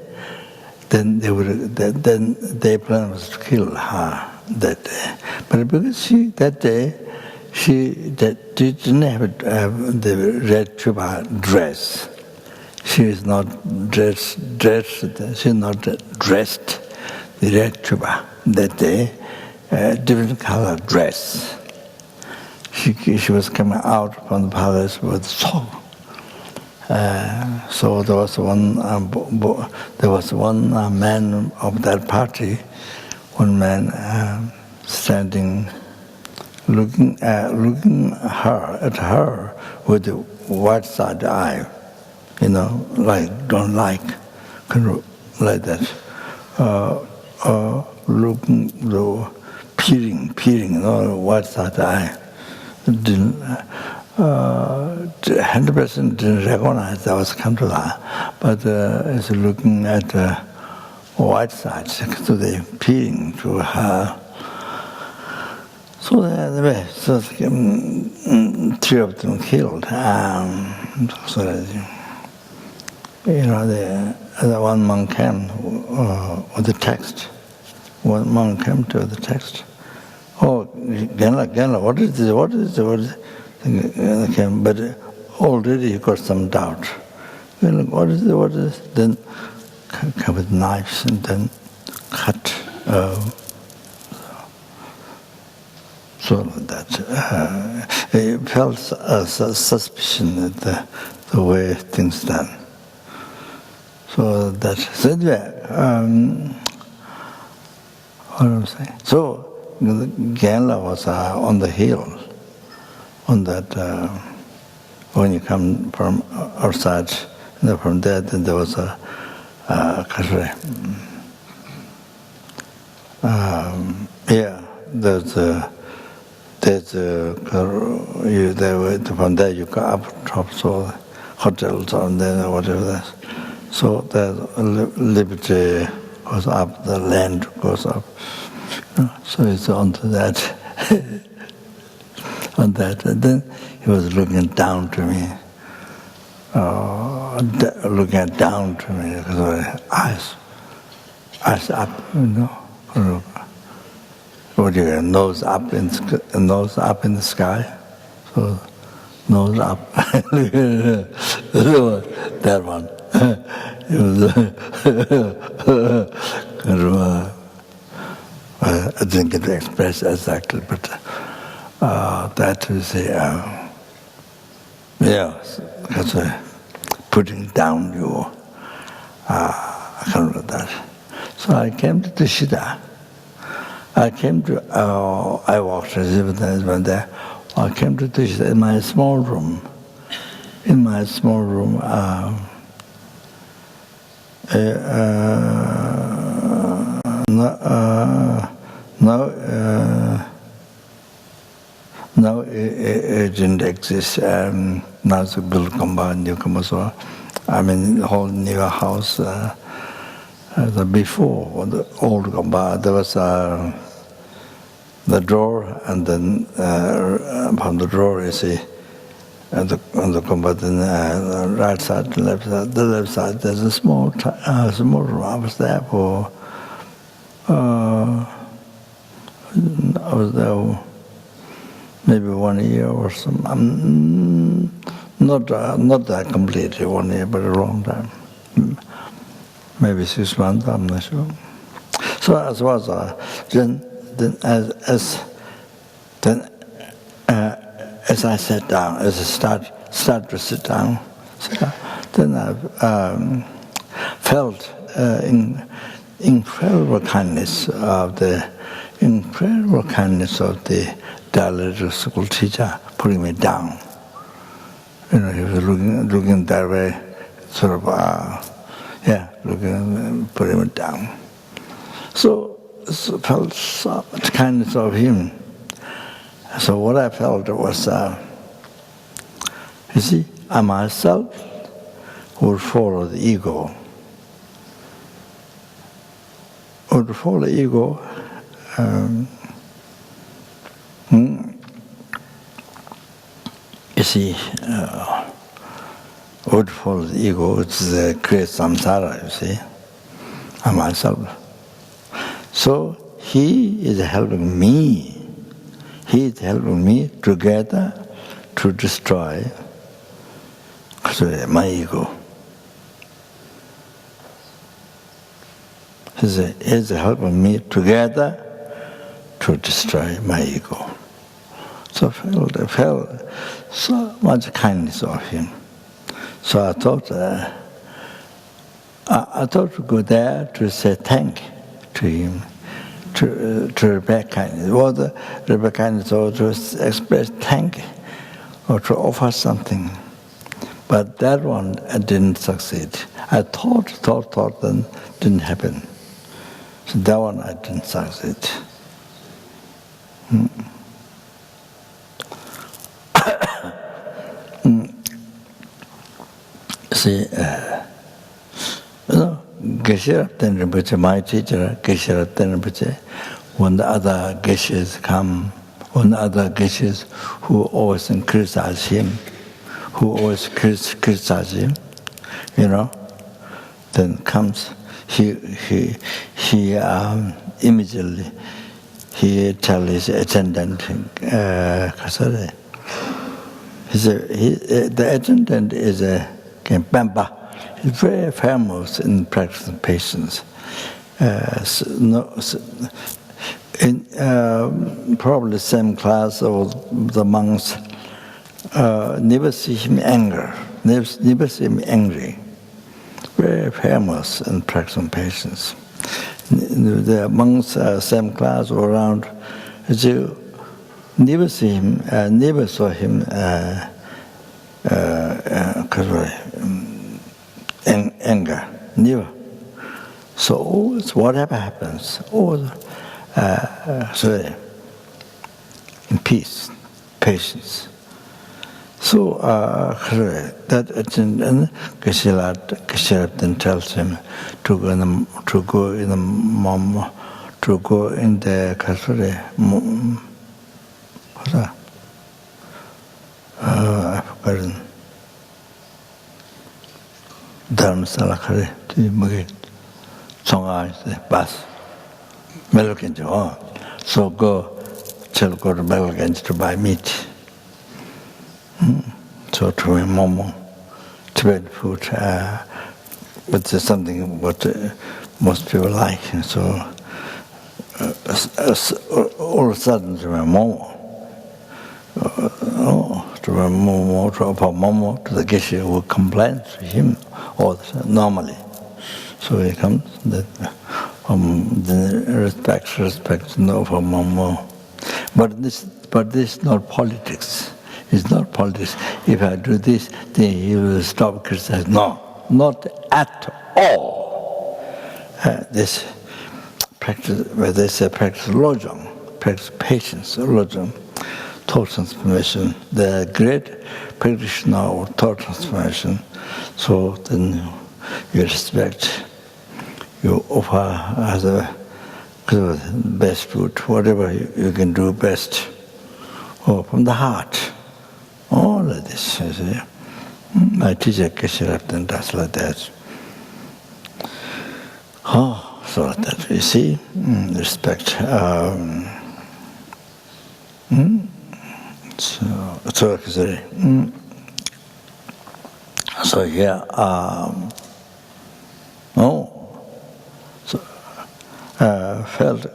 S1: then their plan was to kill her that day. But because that day she didn't have the red chuba dress. She is not dressed. She's not dressed the red chuba that day. Different color dress. She was coming out from the palace with soul. So there was one man of that party, one man standing, looking at her with the white side eye, like don't like, like that, looking, peering, white side eye. 100% didn't recognize that was Kandala, but is looking at the white side, so they peering to her. So anyway, three of them killed. So the one monk came with the text. One monk came to the text. Oh, Genla, what is this? But already he got some doubt. What is this? Then come with knives and then cut. So that he felt a suspicion at the way things done. So that what am I saying? So Genla was on the hill, on that, when you come from outside, from there, then there was a from there you go up top, so hotels on there or whatever that. So the liberty goes up, the land goes up. So it's onto that, on that. And then he was looking down to me. looking down to me, because eyes up, what do you get, nose up in the sky, so nose up. That one. It was, I didn't get to express exactly, but that is that's putting down your, I can't remember that. So I came to Tishida. I walked as if I went there. I came to Tishida in my small room. Now it didn't exist. Now it's a built compound, newcomer, so I mean, the whole new house. Before the old compound, there was the door, and then from the door, you see, on the compound, the right side, the left side. The left side, there's a small room. I was there for. I was there maybe 1 year or something. Not that completely 1 year, but a long time. Maybe 6 months. I'm not sure. So as was as I sat down, as I start to sit down, then I felt incredible kindness of the dialectical school teacher putting me down. He was looking that way, sort of, putting me down. So felt so much kindness of him. So what I felt was, you see, I myself would follow the ego. You see, would follow the ego, which creates samsara, you see, I myself. So he is helping me. He is helping me together to destroy my ego. He is helping me together to destroy my ego. So I felt so much kindness of him. So I thought to go there to say thank to him, to repay kindness. Or the repay kindness, or to express thank, or to offer something. But that one I didn't succeed. I thought, then didn't happen. So that one I didn't succeed. See, Geshe Rinpoche, my teacher, Geshe Rinpoche, when the other Geshes come, when the other Geshes who always criticize him, then comes, he immediately, he tells his attendant, the attendant is a Pampa. He's very famous in practicing patience. In probably the same class of the monks, never see him never see him angry. Very famous in practicing patience. The monks, same class or around, never saw him anger, never. So always, whatever happens, always in peace, patience. So that attendant, Geshe then tells him to go in the I've forgotten. salakare, Songa, bus, Melokinjo. So go to Melokinjo to buy meat. So to my momo, Tibetan food, which is something what most people like. So all of a sudden to my momo, to the geshe who complains to him all the time, normally. So he comes, the respect, no for momo. But this is not politics. It's not politics. If I do this, then he will stop criticizing. No, not at all. This practice, where they say practice lojong, practice patience, lojong, thought transformation. The great practitioner of thought transformation. So then you respect, you offer as a best food, whatever you can do best, or from the heart. All of this, you see. My teacher Keshe does like that. Oh, so like that, you see, respect. So here, felt.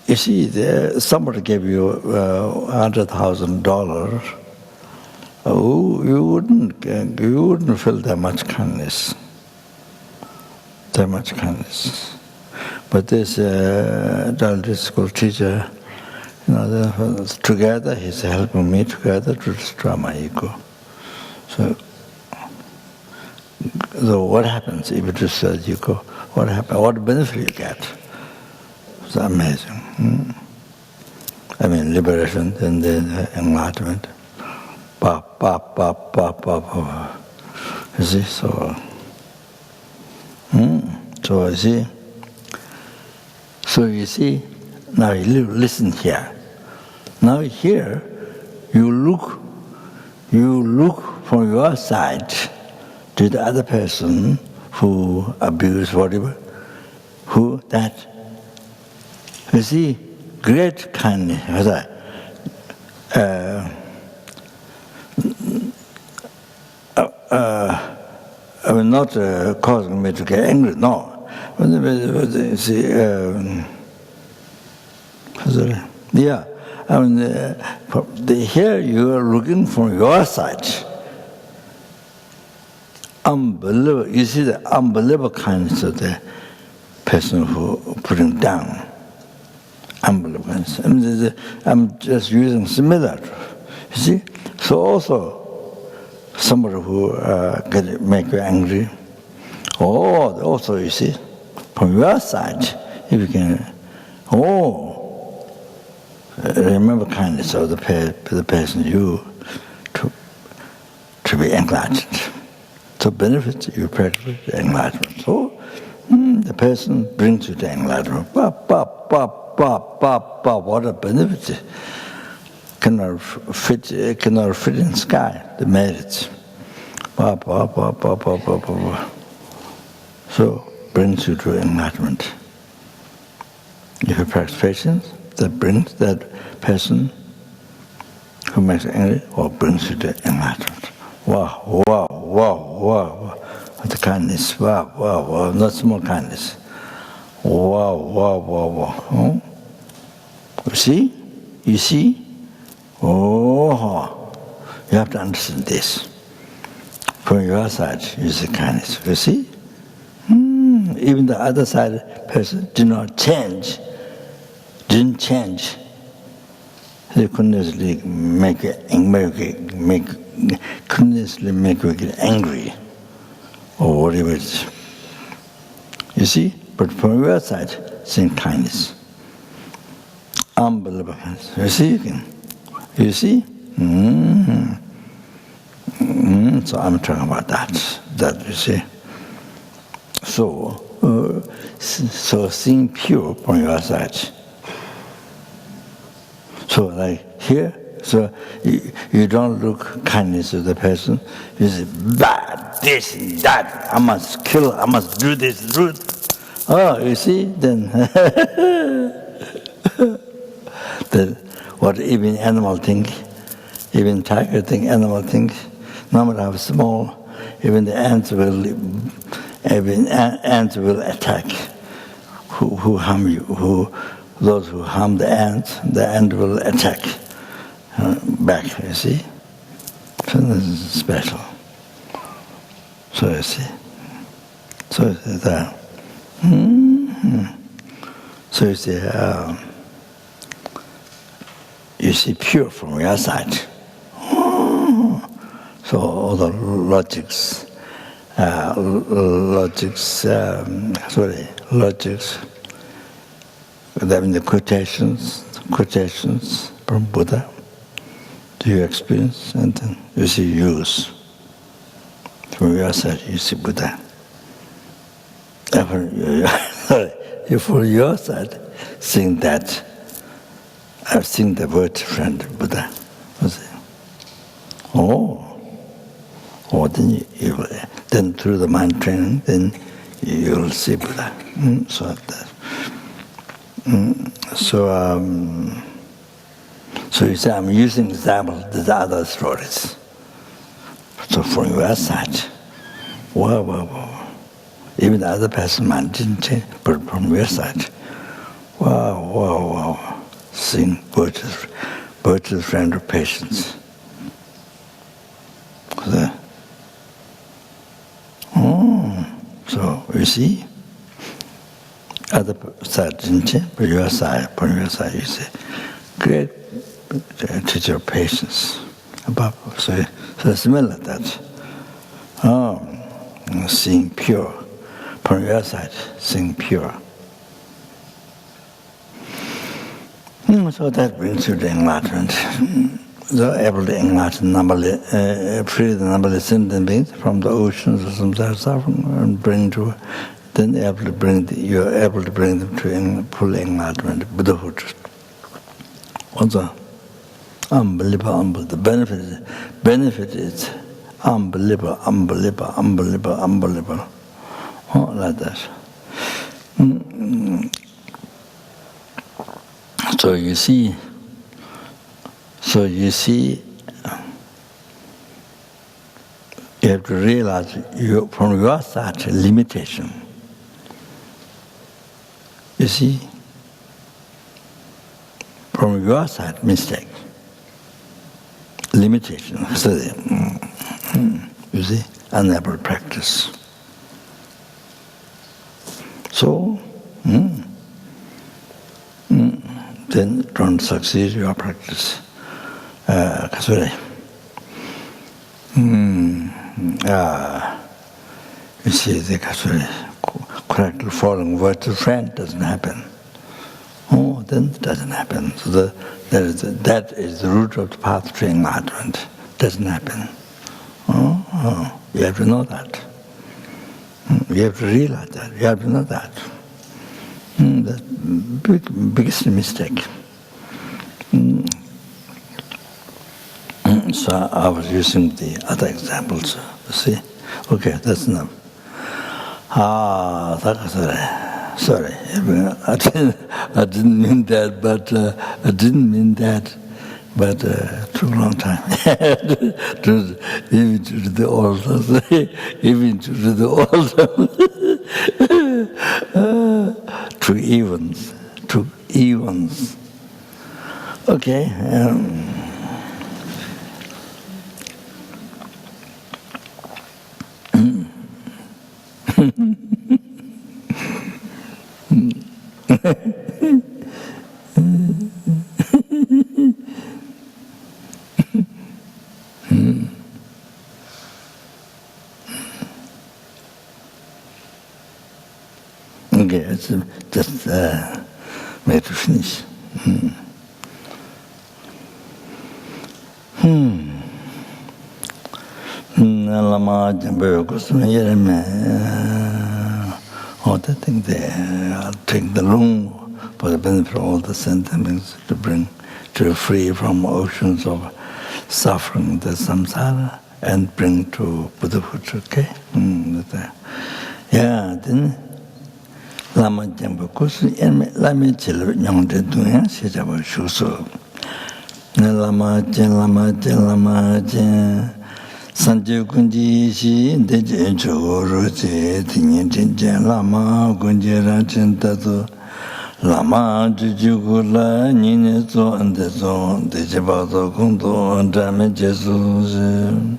S1: You see, somebody gave you $100,000. You wouldn't feel that much kindness. But this Dorje school teacher, together he's helping me together to destroy my ego. So what happens if you destroy the ego? What happens? What benefit you get? It's amazing. I mean, liberation and then enlightenment. You see, so you see. So you see, now you listen here. Now here, you look from your side to the other person who abused whatever, who that. You see, great kindness. I mean, not causing me to get angry, no. See, yeah, I mean, here you are looking from your side. Unbelievable. You see the unbelievable kindness of the person who put him down. Unbelievable. I'm just using similar. You see? So also, somebody who can make you angry. Oh, also you see, from your side, if you can, remember kindness of the person you to be enlightened. To benefit you practice enlightenment. So the person brings you to enlightenment. What a benefit! Cannot fit in sky. The merits. So brings you to enlightenment. If you practice patience, that brings that person who makes you angry or brings you to enlightenment. Wow! The kindness, wow, not small kindness. Wow. You see? Oh, you have to understand this. From your side, you see kindness. You see? Even the other side person didn't change. They continuously make you get angry, or whatever it is. You see? But from your side, seeing kindness. Unbelievable kindness. You see? So I'm talking about that you see. So seeing pure from your side. So like here, So you don't look kindness to the person. You say, bad, this and that, I must kill, I must do this, do it. Oh, you see, then, then what even animal think, even tiger think, animal think, no matter how small, even the ants will attack who harm you, those who harm the ant will attack back, you see. So this is special. So you see. So that. So you see pure from your side. So all the logics, I mean the quotations from Buddha, do you experience? And then you see use. From your side, you see Buddha. If for your side, seeing that, I've seen the word friend Buddha. Then through the mind training, then you will see Buddha. So you say, I'm using example, the other stories. So from your side, wow. Even the other person mind didn't change, but from your side, wow. Seeing virtuous friend of patience. So you see, other side didn't change, but your side, from your side, you see, great teacher of patience. So similar that. Seeing pure. From your side, seeing pure. So that brings you to enlightenment. So able to enlighten free the numberless sentient beings from the oceans of samsara suffering and then you're able to bring them to full enlightenment, Buddhahood. Also, unbelievable. The benefit is unbelievable. Like that. So you see, you have to realize from your side limitation. You see, from your side mistake, limitation. So you see, unable to practice. So, then don't succeed your practice. You see, the correctly following virtual friend doesn't happen. Then it doesn't happen. So that is the root of the path to enlightenment. Doesn't happen. You have to know that. You have to realize that. You have to know that. That's the biggest mistake. So I was using the other examples. See? Okay, that's enough. Sorry. I didn't mean that, but took a long time. Even to the altar. Took evens. Okay. Okay, it's just made to finish. Lama Jambu Kusuma Yereme. I think I'll take the room for the benefit of all the sentiments to to free from oceans of suffering, the samsara, and bring to Buddhahood, okay? Yeah, then Lama Jamba Kusu, Lama Chil, Young de Duyan, Sijaba Shusu. Lama Jen, Sanju Kunji, she, the Joro, Tinyan, Lama, Kunji Rajan Tato, Lama, Jujugula, Ninezo, and the zone, the Jabato Kundo, and Dame Jesus.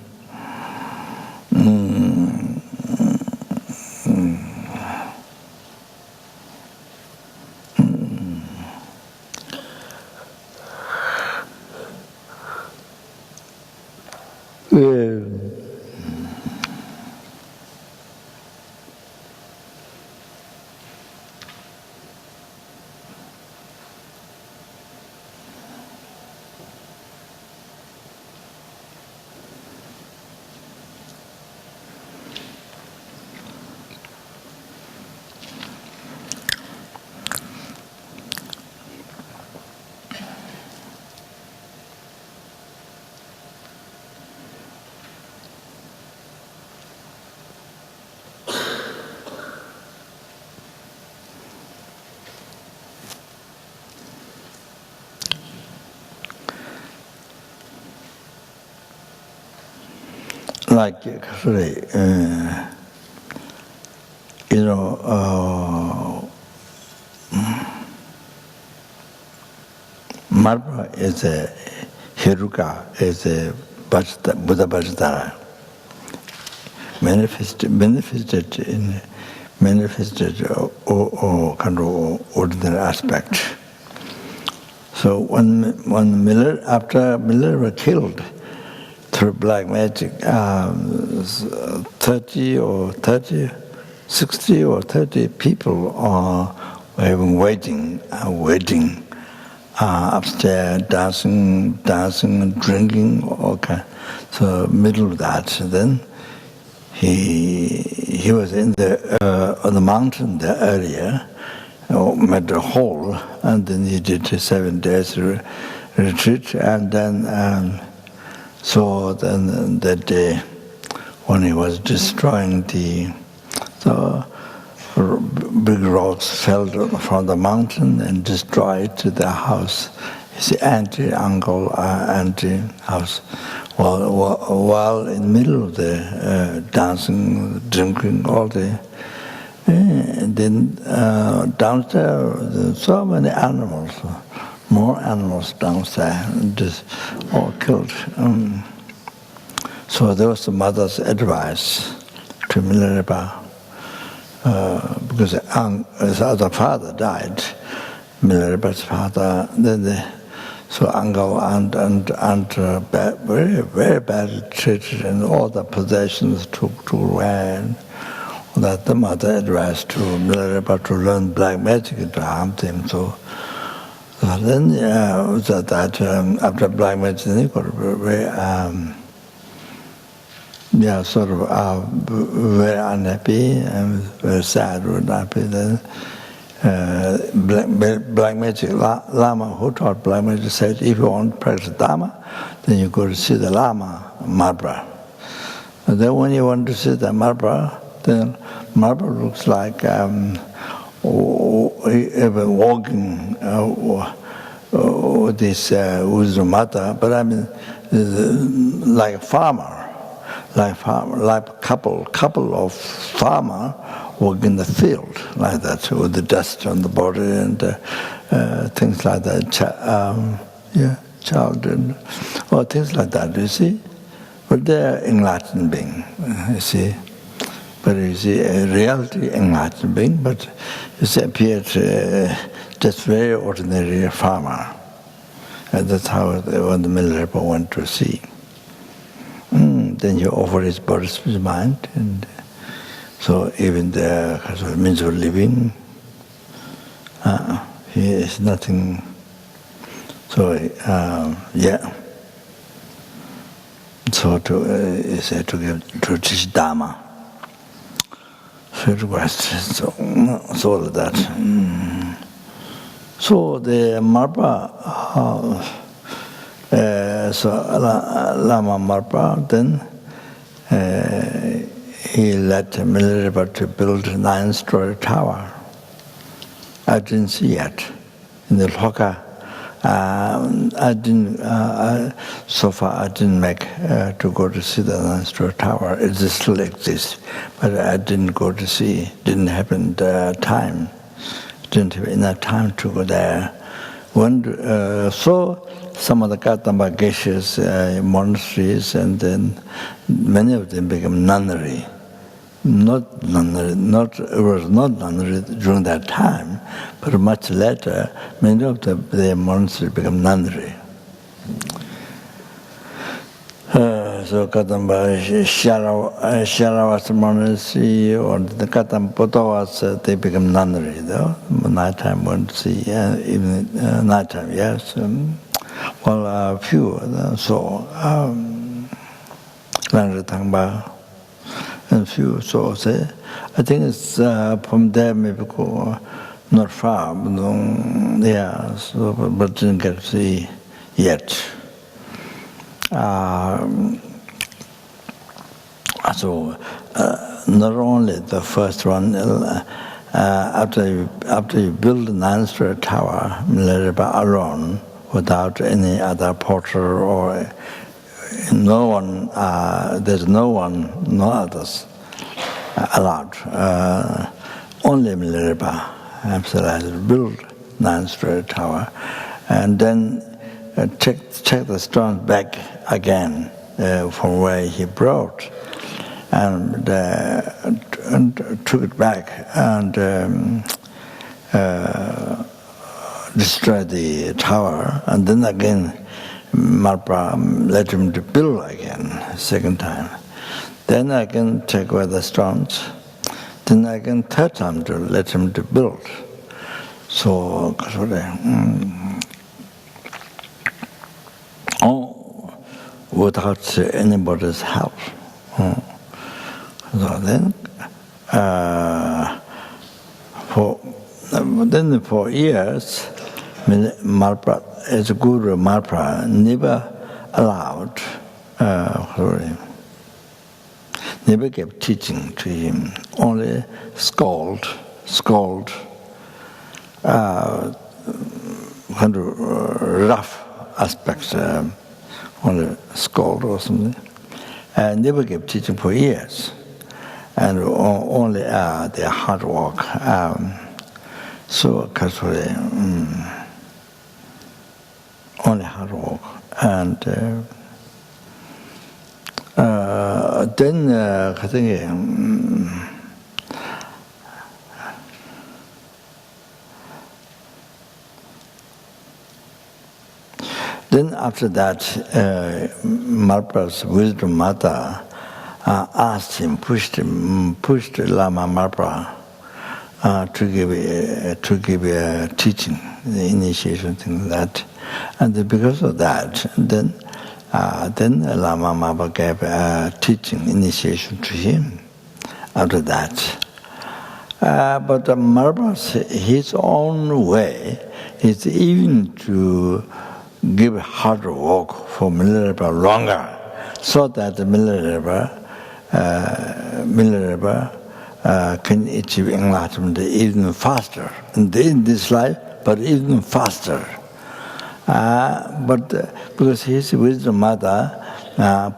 S1: Like, actually, Marpa is a Hiruka, is a Buddha Vajradhara, manifested or kind of ordinary aspect. So when Miller, after Miller was killed through black magic, 60 or 30 people were waiting upstairs, dancing and drinking, all kind. So middle of that, then he was in on the mountain there earlier, met a hall, and then he did a 7 days retreat, and then so then that day when he was destroying the big rocks fell from the mountain and destroyed the house, his auntie house. While in the middle of the dancing, drinking, all the, and then downstairs, so many animals, more animals downstairs, just all killed. So there was the mother's advice to Milarepa, because his other father died, Milarepa's father. So Angao and very, very badly treated, and all the possessions took away. That the mother advised to Milarepa to learn black magic to harm him. So then, after black magic, he got very, very unhappy and very sad and unhappy. Then black magic Lama who taught black magic said, if you want to practice Dharma, then you go to see the Lama Marbra. And then when you want to see the Marbra, then Marbra looks like walking with this Uzumata, but I mean like a farmer. Like couple of farmer work in the field like that, with the dust on the body and things like that. Child or things like that. You see, but they're enlightened being. You see, but you see a reality enlightened being, but you see appeared just very ordinary farmer, and that's how when the Milarepa went to see. Then you offer his body, his mind, and so even the means of living, he is nothing. So so to teach Dharma, so all of that. So the Marpa So Lama Marpa then he led Milarepa to build a 9-story tower. I didn't see it in the Loka. So far I didn't make to go to see the 9-story tower. It still exists, but I didn't go to see. Didn't happen time. Didn't have enough time to go there. So some of the Katamba geishas, monasteries, and then many of them became nunnery. It was not nunnery during that time, but much later, many of the monasteries became nunnery. So Katamba Sharavas monastery or the Katamba Potawas, they became nunnery though. Nighttime went to see, even nighttime, yes. Well, a few, so Langritangba and few, so say. I think it's from there maybe go not far, but yeah, so, but didn't get to see yet. So not only the first one, after you build a 9-story tower, Milarepa alone, without any other porter or no one, there's no others allowed. Only Milarepa absolutely built 9-story tower, and then check the stones back again from where he brought, and took it back and destroyed the tower, and then again Marpa let him to build again, second time. Then again take away the stones. Then again third time to let him to build. So without anybody's help. So then for years, Marpa, as Guru Marpa, never allowed, never gave teaching to him, only scold, kind of rough aspects, only scold or something, and never gave teaching for years, and only their hard work. So casually, only hard work, and then I think. Then after that, Marpa's wisdom mother asked him, pushed Lama Marpa to give a teaching, the initiation, things like that. And because of that, then Lama Marpa gave a teaching, initiation to him. After that, but Marpa's his own way is even to give hard work for Milarepa longer, so that the Milarepa can achieve enlightenment even faster in this life, but even faster. But because his wisdom mother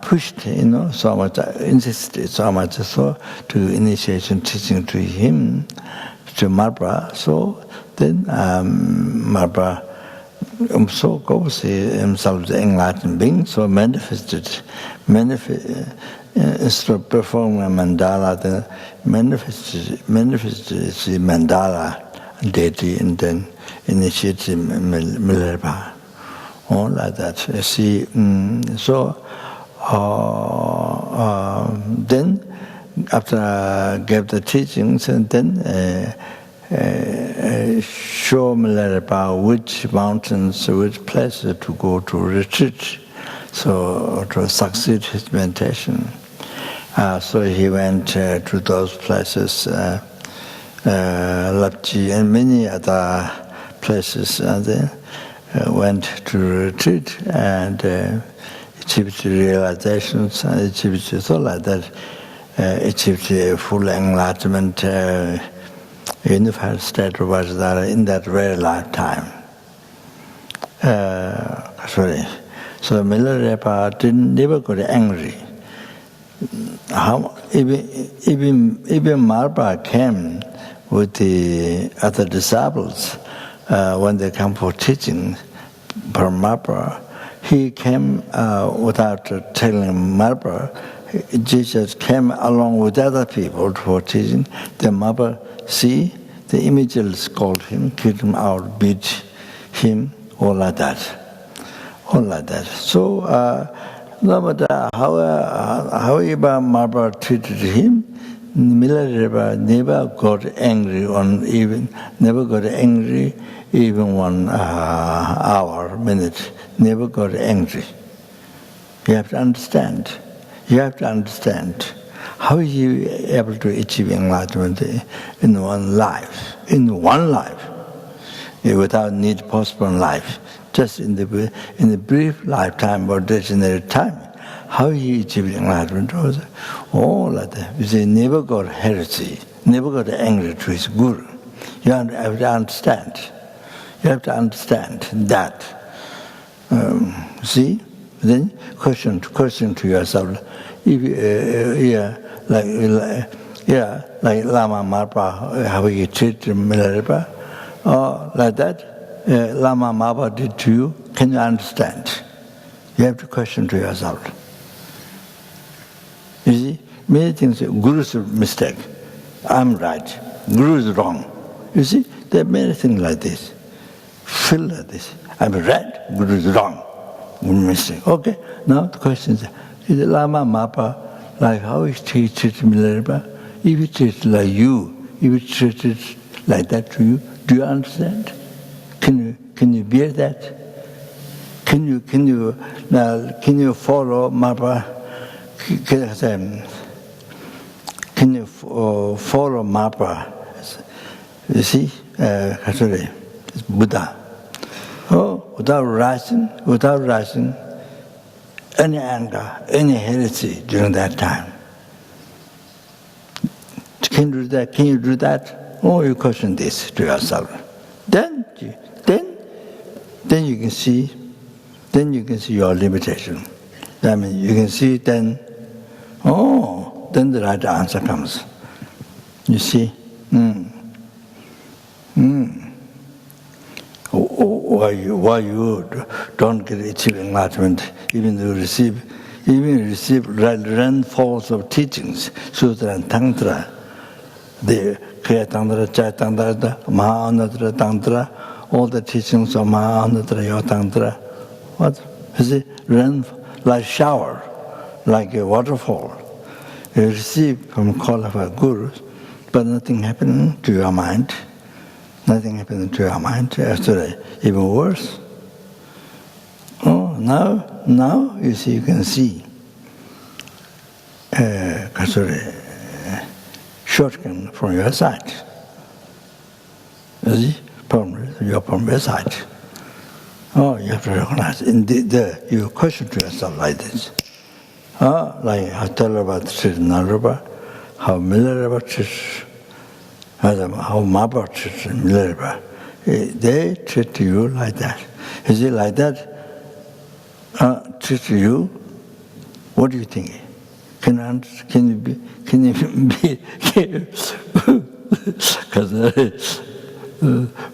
S1: pushed, so much, insisted so much, so to initiation teaching to him, to Marpa. So then Marpa so goes himself the enlightened being, so manifested, instead of performing a mandala, then manifested the mandala deity, and then initiated Milarepa, all like that. See, so then after gave the teachings, and then show Milarepa which mountains, which places to go to retreat, so to succeed his meditation. So he went to those places, Lapchi and many other places, and then went to retreat and achieved realizations and achieved so like that, achieved full enlightenment, unified state of Vajradhara in that very lifetime. So Milarepa never got angry. Even Marpa came with the other disciples when they come for teaching from Marpa. He came without telling Marpa. Jesus came along with other people for teaching. The Marpa see the images called him, kicked him out, beat him, all like that. So no matter however Marpa treated him, Milarepa never got angry even 1 hour, minute, never got angry. You have to understand. How are you able to achieve enlightenment in one life? Without need to postpone life. Just in the brief lifetime or degenerate time. How you achieve enlightenment was all like that. You see, never got heresy, never got angry to his guru. You have to understand. You have to understand that. See? Then question to yourself. If like Lama Marpa, how you treat Milarepa, or like that, Lama Marpa did to you, can you understand? You have to question to yourself. You see, many things, Guru's mistake, I'm right, Guru is wrong. You see, there are many things like this. Feel like this, I'm right, Guru is wrong, mistake. Okay, now the question is Lama Marpa, like how he treated Milarepa? If he treated like you, if he treated like that to you, do you understand? Can you bear that? Can you follow Marpa? Can you follow Marpa? You see, Buddha. Oh, without rising, any anger, any heresy during that time. Can you do that? Oh, you question this to yourself. Then you can see. Then you can see your limitation. I mean, you can see then. Oh, then the right answer comes. You see. Why you don't get achieve enlightenment, even receive rainfalls of teachings, Sutra and Tantra, the Kriya Tantra, Chaya Tantra, Mahanatra Tantra, all the teachings of Mahanatra, Yoga Tantra. What? Is it rain like shower, like a waterfall? You receive from qualified gurus, but nothing happening to your mind. Nothing happening to your mind. Actually, even worse. Oh, now you see, you can see. Shortcut from your side. You see, from your side. Oh, you have to recognize. You question to yourself like this. Like I tell about Narupa, how Milarepa treats, how Marpa treats Milarepa. They treat you like that. Is it like that? Treat you? What do you think? Can you be? Because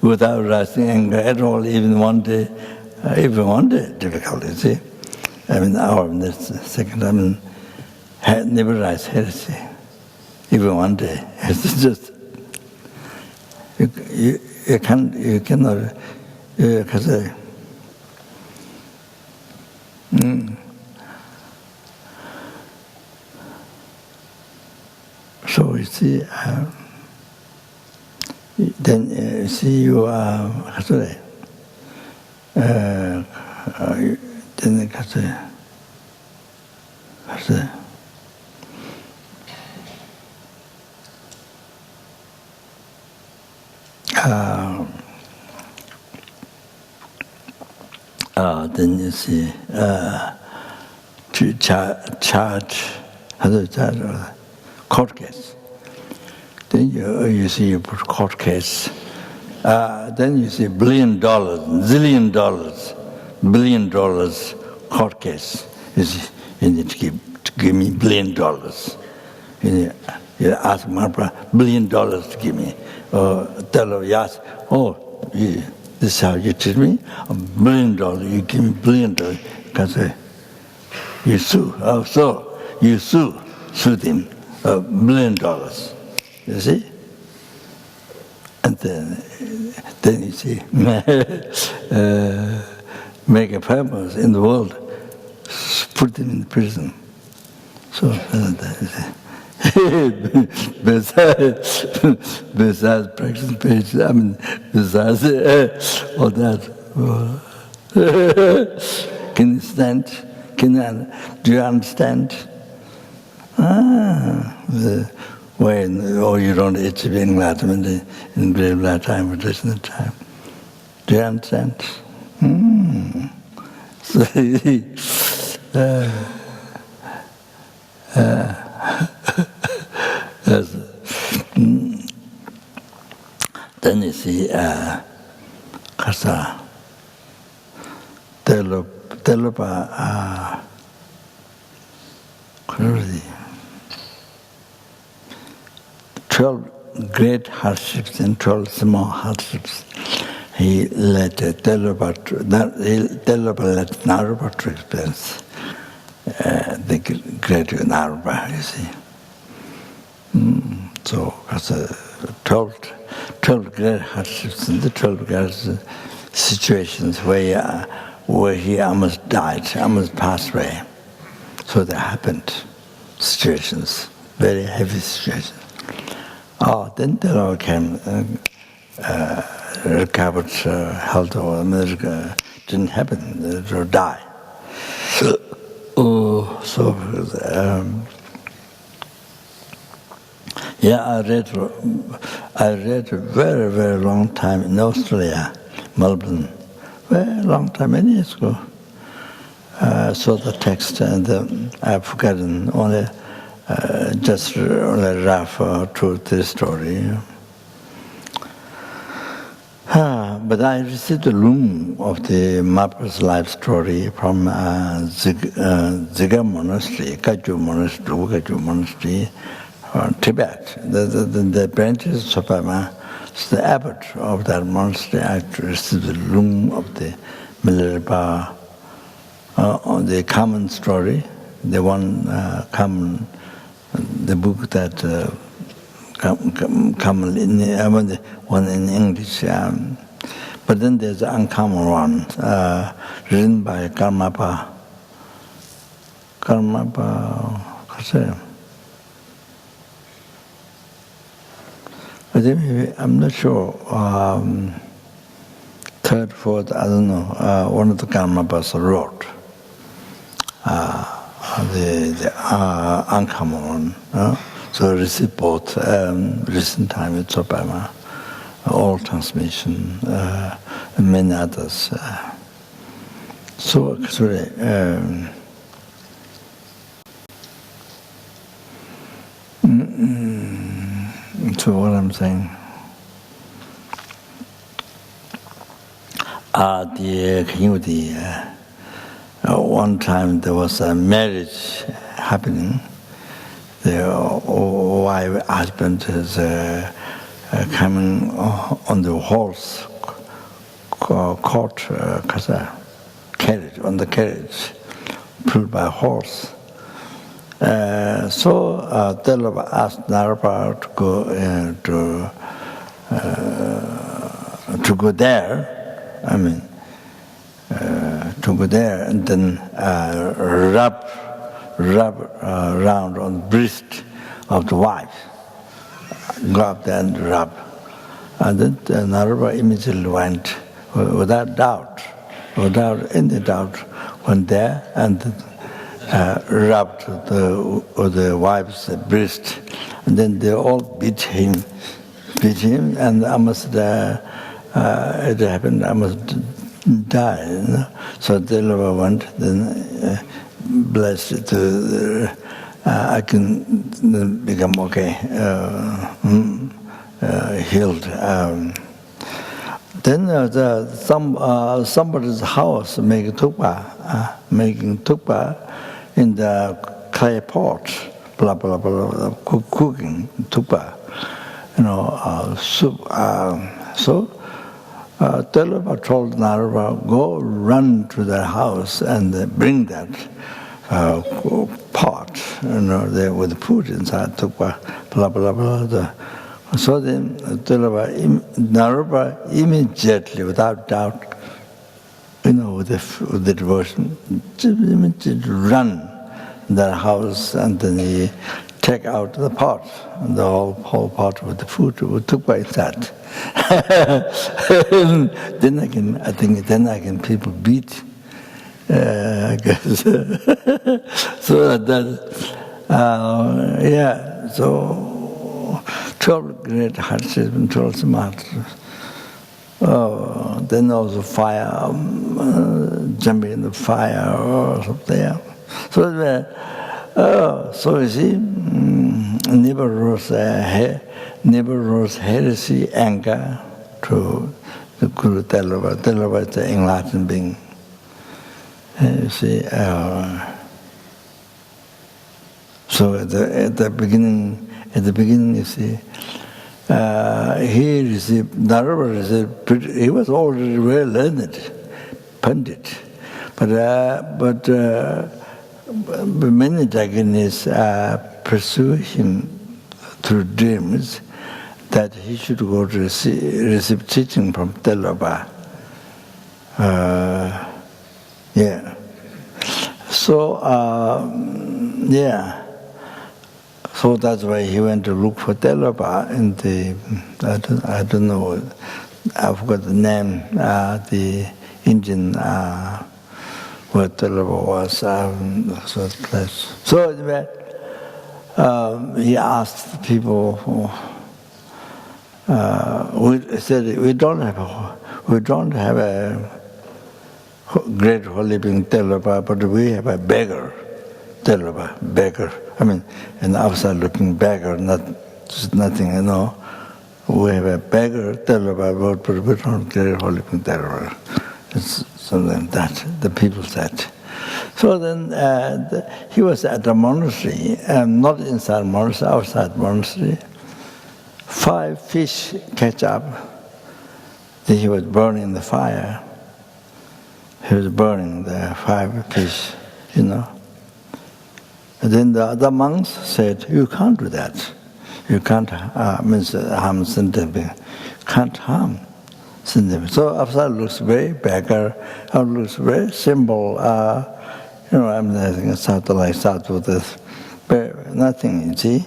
S1: without rising anger at all, even one day, difficult. You see. I mean, the second time, never rise heresy. Even one day, it's just you cannot. So you see, then you see you are then then you see, to charge, court case. Then you see you put court case. Then you see $1 billion, zillion dollars, $1 billion court case. You see, you need to give me $1 billion. You ask Maharprabhu, $1 billion to give me. Or tell her, yes, this is how you treat me? $1 billion, you give me $1 billion. Because you sue. Oh, so you sued him $1 billion. You see? And then you see, make a famous in the world, put him in prison. So, besides practice page, besides all that. Can you stand? Do you understand? When you don't achieve enlightenment in very lifetime or just in time. Do you understand? So, then you see, Kasa, Telupa, 12 great hardships and 12 small hardships. He let Telupa let Narupa to experience the great Narupa, you see. So, because 12 great hardships and the 12 great situations where he almost died, almost passed away. So that happened, situations, very heavy situations. Then the Lord came, recovered health, or didn't happen, or die. I read a very, very long time in Australia, Melbourne, very long time, many years ago. Saw the text and I've forgotten only just only rough 2 or 3 story. But I received the loom of the Mahaprabhu's life story from Ziga Monastery, Kaju Monastery, Tibet. The branches of the abbot of that monastery actually received the loom of the Milarepa, the common story, the one common, the book that common in the one in English. But then there's an uncommon one written by Karmapa. I'm not sure. 3rd, 4th, I don't know. One of the Karmapas wrote the uncommon one. So receive both. Recent time it's Obama, all transmission, and many others. So actually. So what I'm saying, one time there was a marriage happening. The wife, husband is coming on the horse, carriage, on the carriage, pulled by a horse. So Telupa asked Narupa to go there. To go there and then rub around on the breast of the wife. Go up there and rub. And then Narupa immediately went, without any doubt, went there and rubbed the wife's breast, and then they all beat him, and almost it happened almost died. So Delava went, then blessed to, I can become okay, healed. Then somebody's house making tukpa in the clay pot, blah blah blah, cooking tukpa, soup. So Delava told Narava, go run to their house and bring that pot, there with food inside, tukpa, blah blah blah. So then Narava immediately, without doubt, with the devotion, immediately run their house, and then he take out the pot, the whole pot with the food, we took by that. Then I can people beat, I guess. So so 12 great hardships and 12 smarts. Then also fire, jumping in the fire or something. So you see, never rose heresy, anger to the Guru Delava. Delava is the enlightened being. You see, so at the beginning, you see, Narava received, he was already very learned, pundit, but many Jaganniths pursue him through dreams that he should go to receive teaching from Delava. So that's why he went to look for Delava in the, I don't know, I forgot the name, the Indian, where Delava was, So anyway, he asked the people, he said, we don't have a great holy being Delava, but we have a beggar Delava, beggar. I mean, an outside looking beggar, just nothing, We have a beggar Delava, but we don't have great holy being Delava. It's something like that, the people said. So then he was at the monastery, not inside monastery, outside monastery. 5 fish catch up. Then he was burning the fire. He was burning the 5 fish, And then the other monks said, you can't do that. You can't harm Sindhi. Can't harm Sindhi. So Afar looks very beggar, looks very simple. I'm nothing, start with this, but nothing, you see.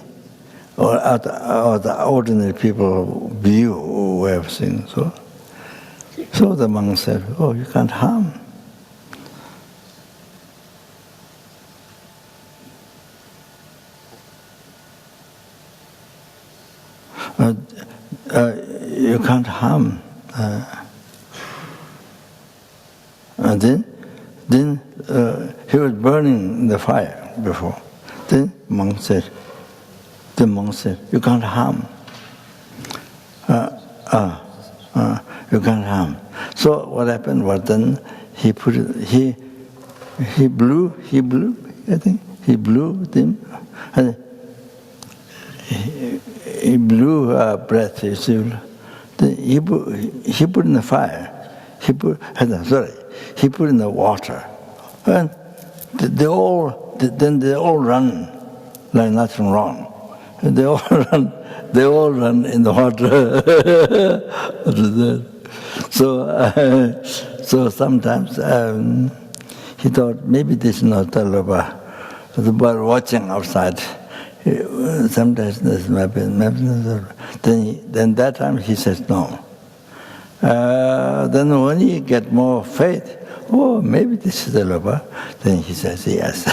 S1: Or the ordinary people view everything. So the monk said, oh, you can't harm. You can't harm. And then he was burning the fire before. Then the monk said, you can't harm. You can't harm. So what happened was then he blew, I think, he blew them. And he blew breath, he put in the fire. He put in the water. And they all run like nothing wrong. They all run in the water. So sometimes he thought maybe this is not Delava. But watching outside, sometimes this might be. Then that time he says no. Then when he get more faith, maybe this is Delava. Then he says yes.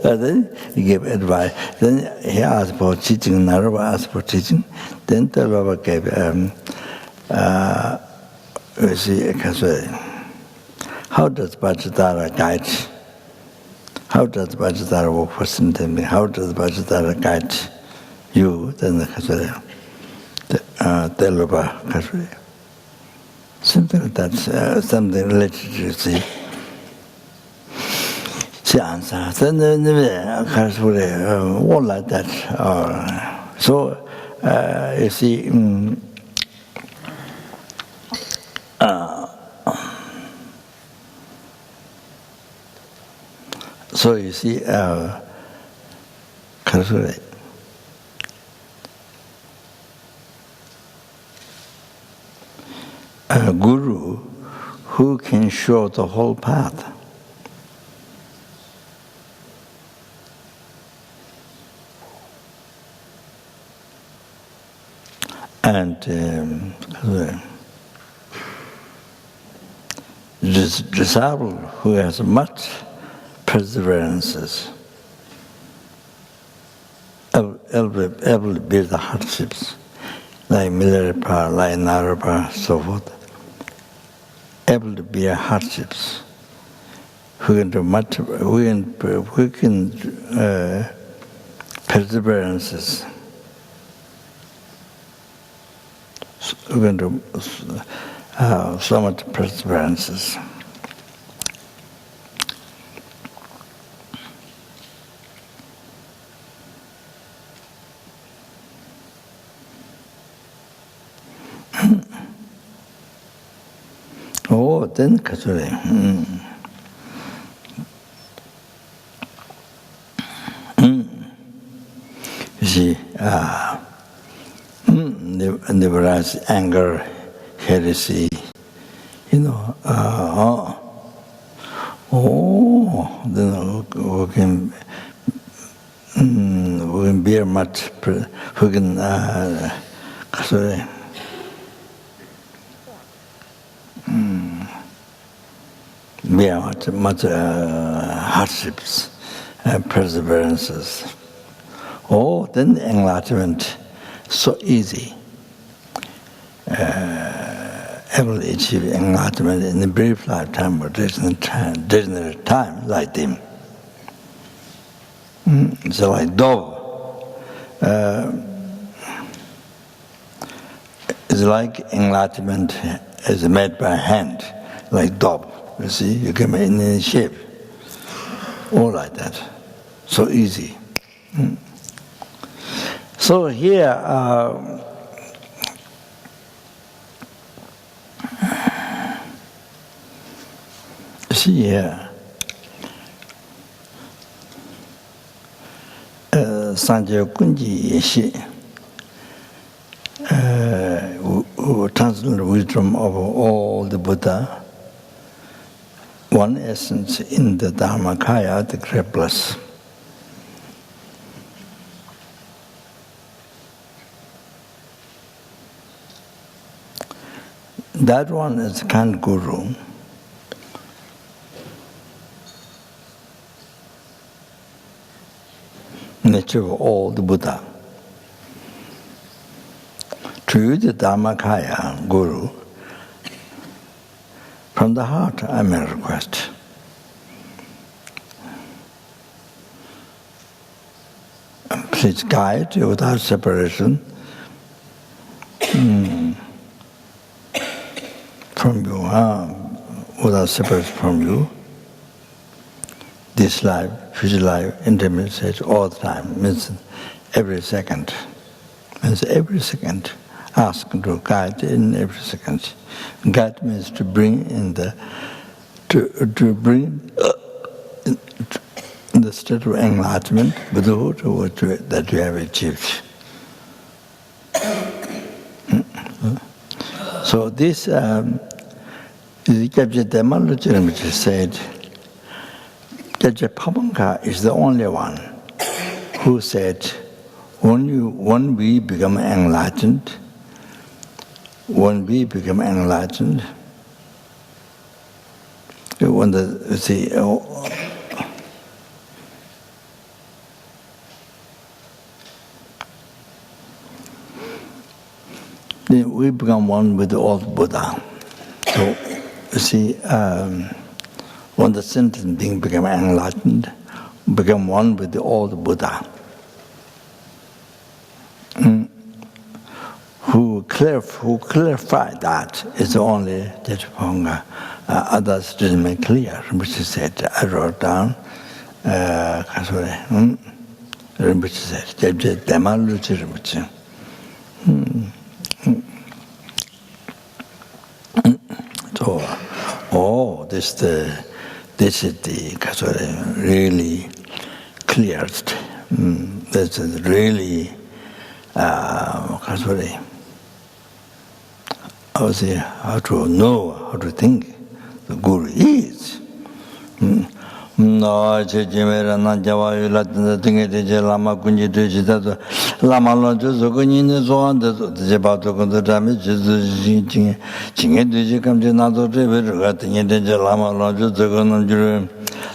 S1: Then he gave advice. Then he asked for teaching. Narava asked for teaching. Then Delava gave you see, how does Vajradhara guide? How does Vajradhara work for something? How does Vajradhara guide you? Then the Telupa Kasuri. Something like that, something related to see. She answers, then all like that. So, you see, so you see, Kasuri. A guru who can show the whole path. And disciple who has much perseverances, able to bear the hardships, like Milarepa, like Narepa, so forth, able to bear hardships, who can do much, who can perseverances, who can do so much perseverances. Oh, then Kasuri. You see, liberalize anger, heresy, then we can bear much, we can, Kasuri. Bear much hardships and perseverances. Oh, then enlightenment, so easy. Able to achieve enlightenment in a brief lifetime or ordinary time like them. So like dove. It's like enlightenment is made by hand, like dove. You see, you can make in any shape. All like that. So easy. So here, see here, Sanjaya Kunji Yeshi, who translated the wisdom of all the Buddha, one essence in the Dharmakaya, the great bliss. That one is kind guru. Nature of all the Buddha. To you, the Dharmakaya guru, from the heart, I may request. Please guide without separation from you, without separation from you. This life, future life, intimate stage, all the time, means every second. Means every second. Ask to guide in every second. Guide means to bring in the, to bring in the state of enlightenment, Buddhahood, that you have achieved. So this, Rinpoche said, Rinpoche is the only one who said, when we become enlightened, when the we become one with the old Buddha. So, you see, when the sentient being become enlightened, become one with the old Buddha, who clarified that is only Jetphonga. Others didn't make clear, which he said. I wrote down. Rinpoche said, Demaluchi Rinpoche. So, this is the really clear. This is really how to know, how to think the Guru is. No, Chimera Nanjava, Latin, the Lama Kunji, the Lama Lodges, the Gunin, so on, the Jabato, the damage, Ching, come to another river, the Lama Lodges, the Gunun,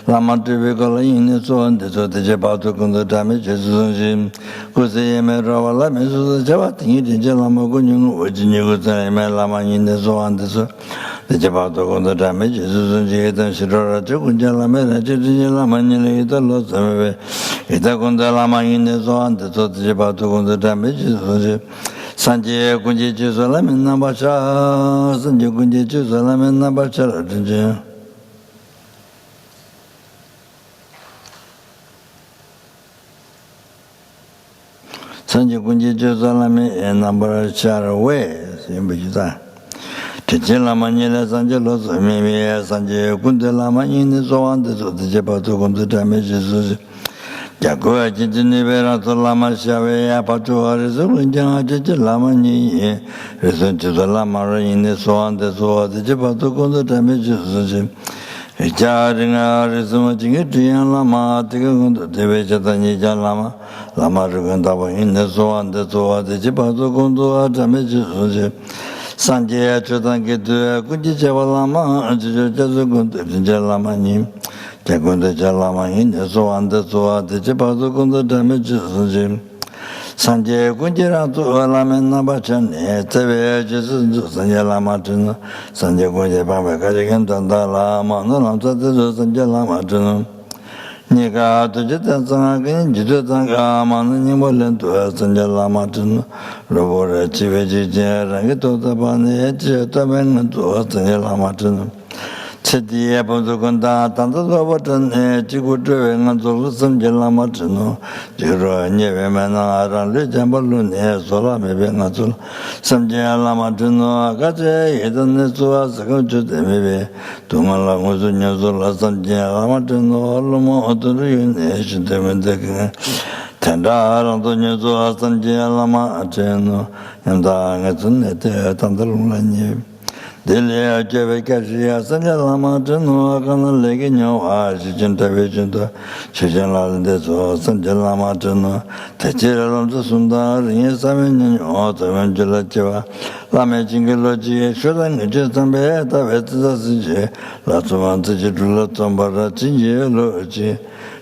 S1: Lama Tivicola in so on, the Jabato, the damage, Kusayame Ravala, the Javatin, the Lama Gunin, which you could say, Lama in the so on, the Jabato, the damage, and Shidora, Kunjala, Jilama, the loss of it. Itagundalama in the zone, the Jabato, the damage, Sanjay Kunji Salam in Nabasha, Sanjay Kunji Salam in Nabasha. Sanjay Kunji Salam in Nabasha ways in Bijita. Tijila Manila Sanjalos, maybe Sanjay Kundelama in the zone, the Jabato, the damages. Jacoa Jinivera to Lama Shave, Apatu, Lama Ni, return to the Lama in the swan, the so the Jabato, the damages. A jarring are resuming it to Lama, taking the Vajradhara Lama, Lama Rugandava in the swan, the so the Jabato Gondo damages. Sanjay Chotanki to Kujichava Lama, Jazagun, Lamani. Jagunda Jalama in the so on the so the Japato damages Sanjay Kunjira to Alaman Nabachan, Teve Jesus, Sanjala Martin, Sanjay Kunja Bamakajan, Tandala, Manamta, Sanjala Martin, Nika to Jitan, Jitanga, Mananimal to Sanjala Martin, Robora Chiveji, Rangito Tabani, Taban to Sanjala Martin. Chedi Abundanda, Tanda Watan, Chigutu, and Zolusam Jelamatino, Jiro, Nevemana, Jambalun, Sola, maybe Natul, some Jelamatino, Agate, Edanesua, Sakoju, maybe, Tumala, Muzunazola, some Jelamatino, Lomo, Oturian, Asian Dementek, Tanda, Antonio, San Jelama, Acheno, and the Tandalun. Delia Jevekasia, Sanjalama, Tano, Kana Legino, Ajinta Vijinta, Chijala, Sanjalama, Tano, Tachira of the Sundar, Yesamin, Otavangela Jeva, Lame Jingology, Shudan, Jetambe, Tavetazije, Latuman Tijula Tombara, Tinje, Loji,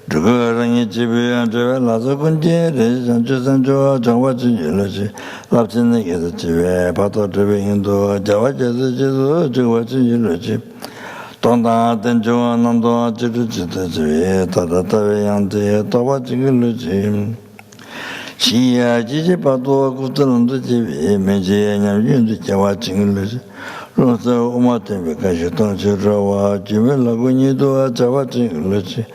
S1: Dugurangi Jibi and Jevela, Zakunji, and Jesanjo, Jawaji, Logi, Latin, the Jive, Pato into Javaja. Jawaji, Tonda, Tenjo, Nando, Jitu, Tata, and the Tawaji. She, Gigi Pato, Kutan, the TV, Meji, and you, the Jawaji. Rosa Umatin, because you don't show Jimela when you do a Jawaji.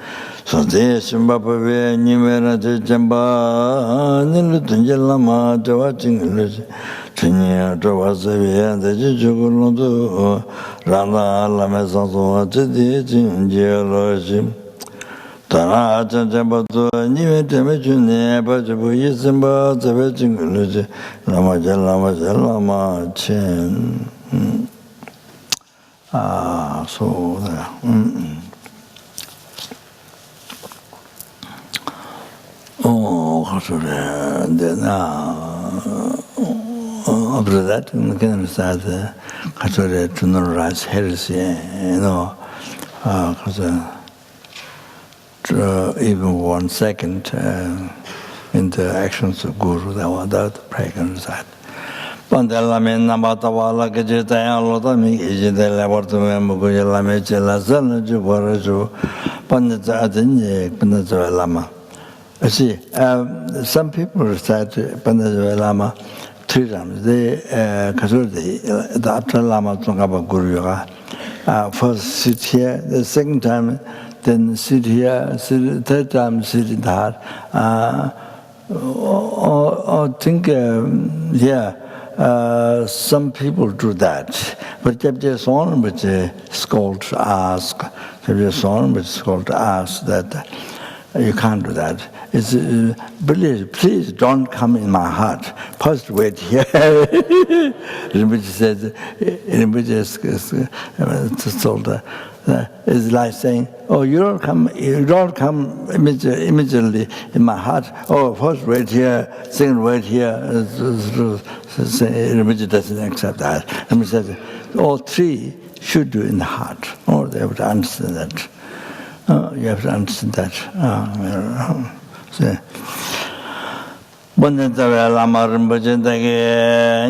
S1: So this Zimbabwe, Nimera, Jamba, Nilutunjalama, Jawaji. Chinya Tawasavia, the Jijugundo, Rana, Lamesanso, Chidi, Jingeology. Tana, Jabato, Nimetamachune, Pajabu, Yisimba, the Vajradhara, Lama, Chen. So there. Oh, then after that, we can start to normalize heresy, even 1 second in the actions of Guru, that without practice that. Pandelamin Namatawala Gajitayalotami, Labortome Chelasan, Juboraju, Pandita Adinye, Pandita Lama. You see, some people recite Pandita Lama 3 times. They, the Apta Lama Tongaba Guru first sit here, the second time, then sit here, third time sit in the heart. Or think, some people do that. But Jabja Son, which is called to ask, Jabja Son, which is called to ask that you can't do that. It's please don't come in my heart. First wait here. Rinpoche said, it's like saying, oh, you don't come immediately in my heart. Oh, first wait here, second wait here. Rinpoche doesn't accept that. Rinpoche says, all 3 should do in the heart. Oh, they have to understand that. You have to understand that. Bonita Lama Rinpoche,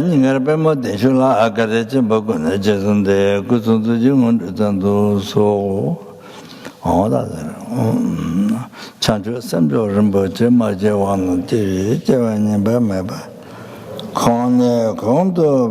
S1: Ningarpemo de Shula, Akareche, Bokuna, Jason de Kusundu Jumun, so all that. Chancho Samjo Rinpoche, Majawan, Javani Bamaba. Kone, Kondo,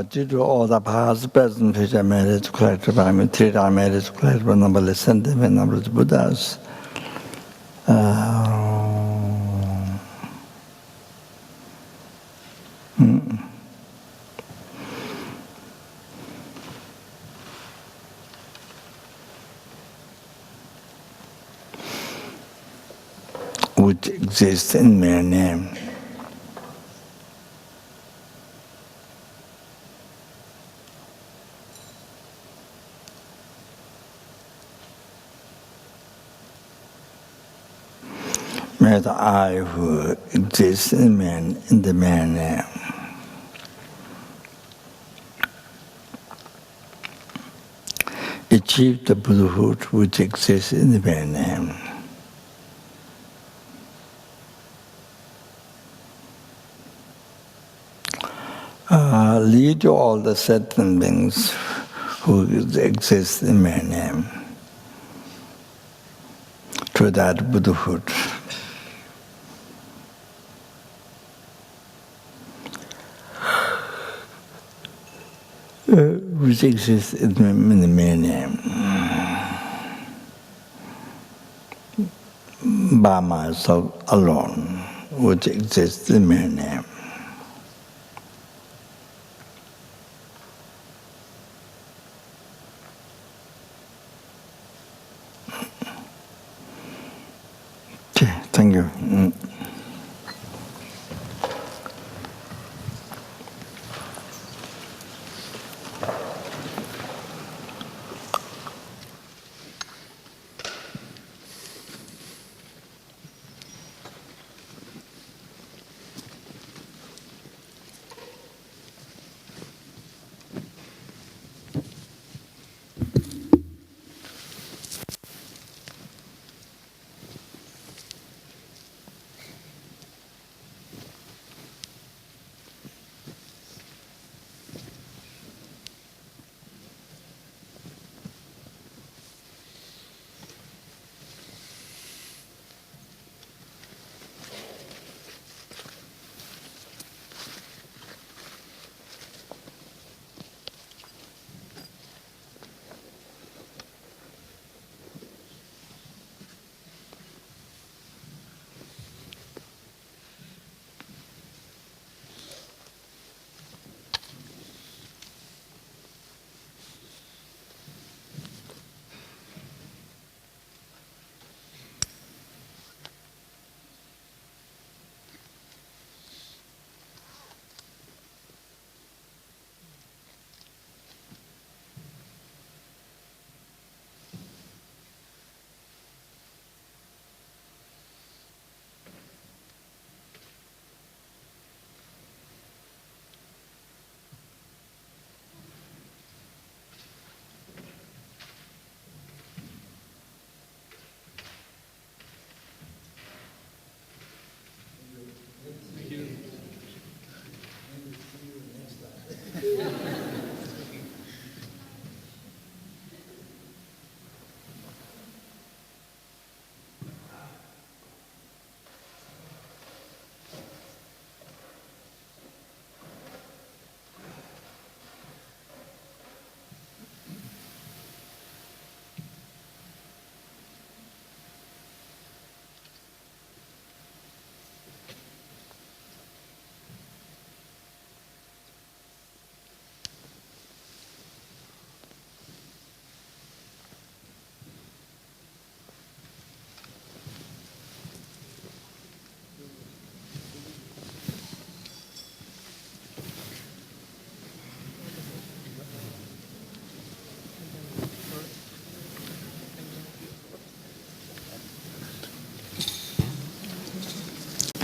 S1: due to all the past, present, future merits collected by me, 3 times merits collected by numberless sentiment, numberless Buddhas. Which exists in mere name. May the I who exists in the mere name achieve the Buddhahood which exists in the mere name. Lead to all the sentient beings who exist in mere name to without Buddhahood. Which exists in the mere name. By myself alone, which exists in the mere name. Okay, thank you.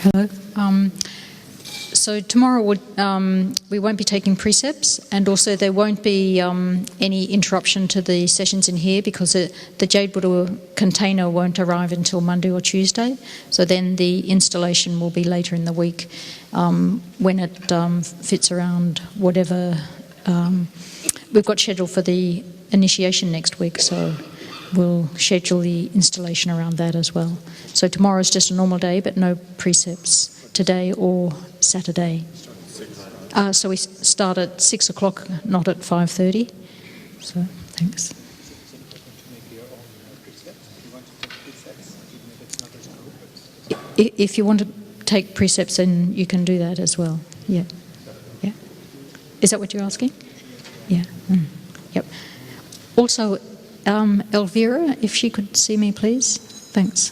S3: Hello. So tomorrow we won't be taking precepts, and also there won't be any interruption to the sessions in here because the Jade Buddha container won't arrive until Monday or Tuesday. So then the installation will be later in the week when it fits around whatever we've got scheduled for the initiation next week. So we'll schedule the installation around that as well. So tomorrow's just a normal day, but no precepts today or Saturday. So we start at 6 o'clock, not at 5:30. So thanks. If you want to take precepts, then you can do that as well. Yeah. Yeah. Is that what you're asking? Yeah. Yep. Also, Elvira, if she could see me, please. Thanks.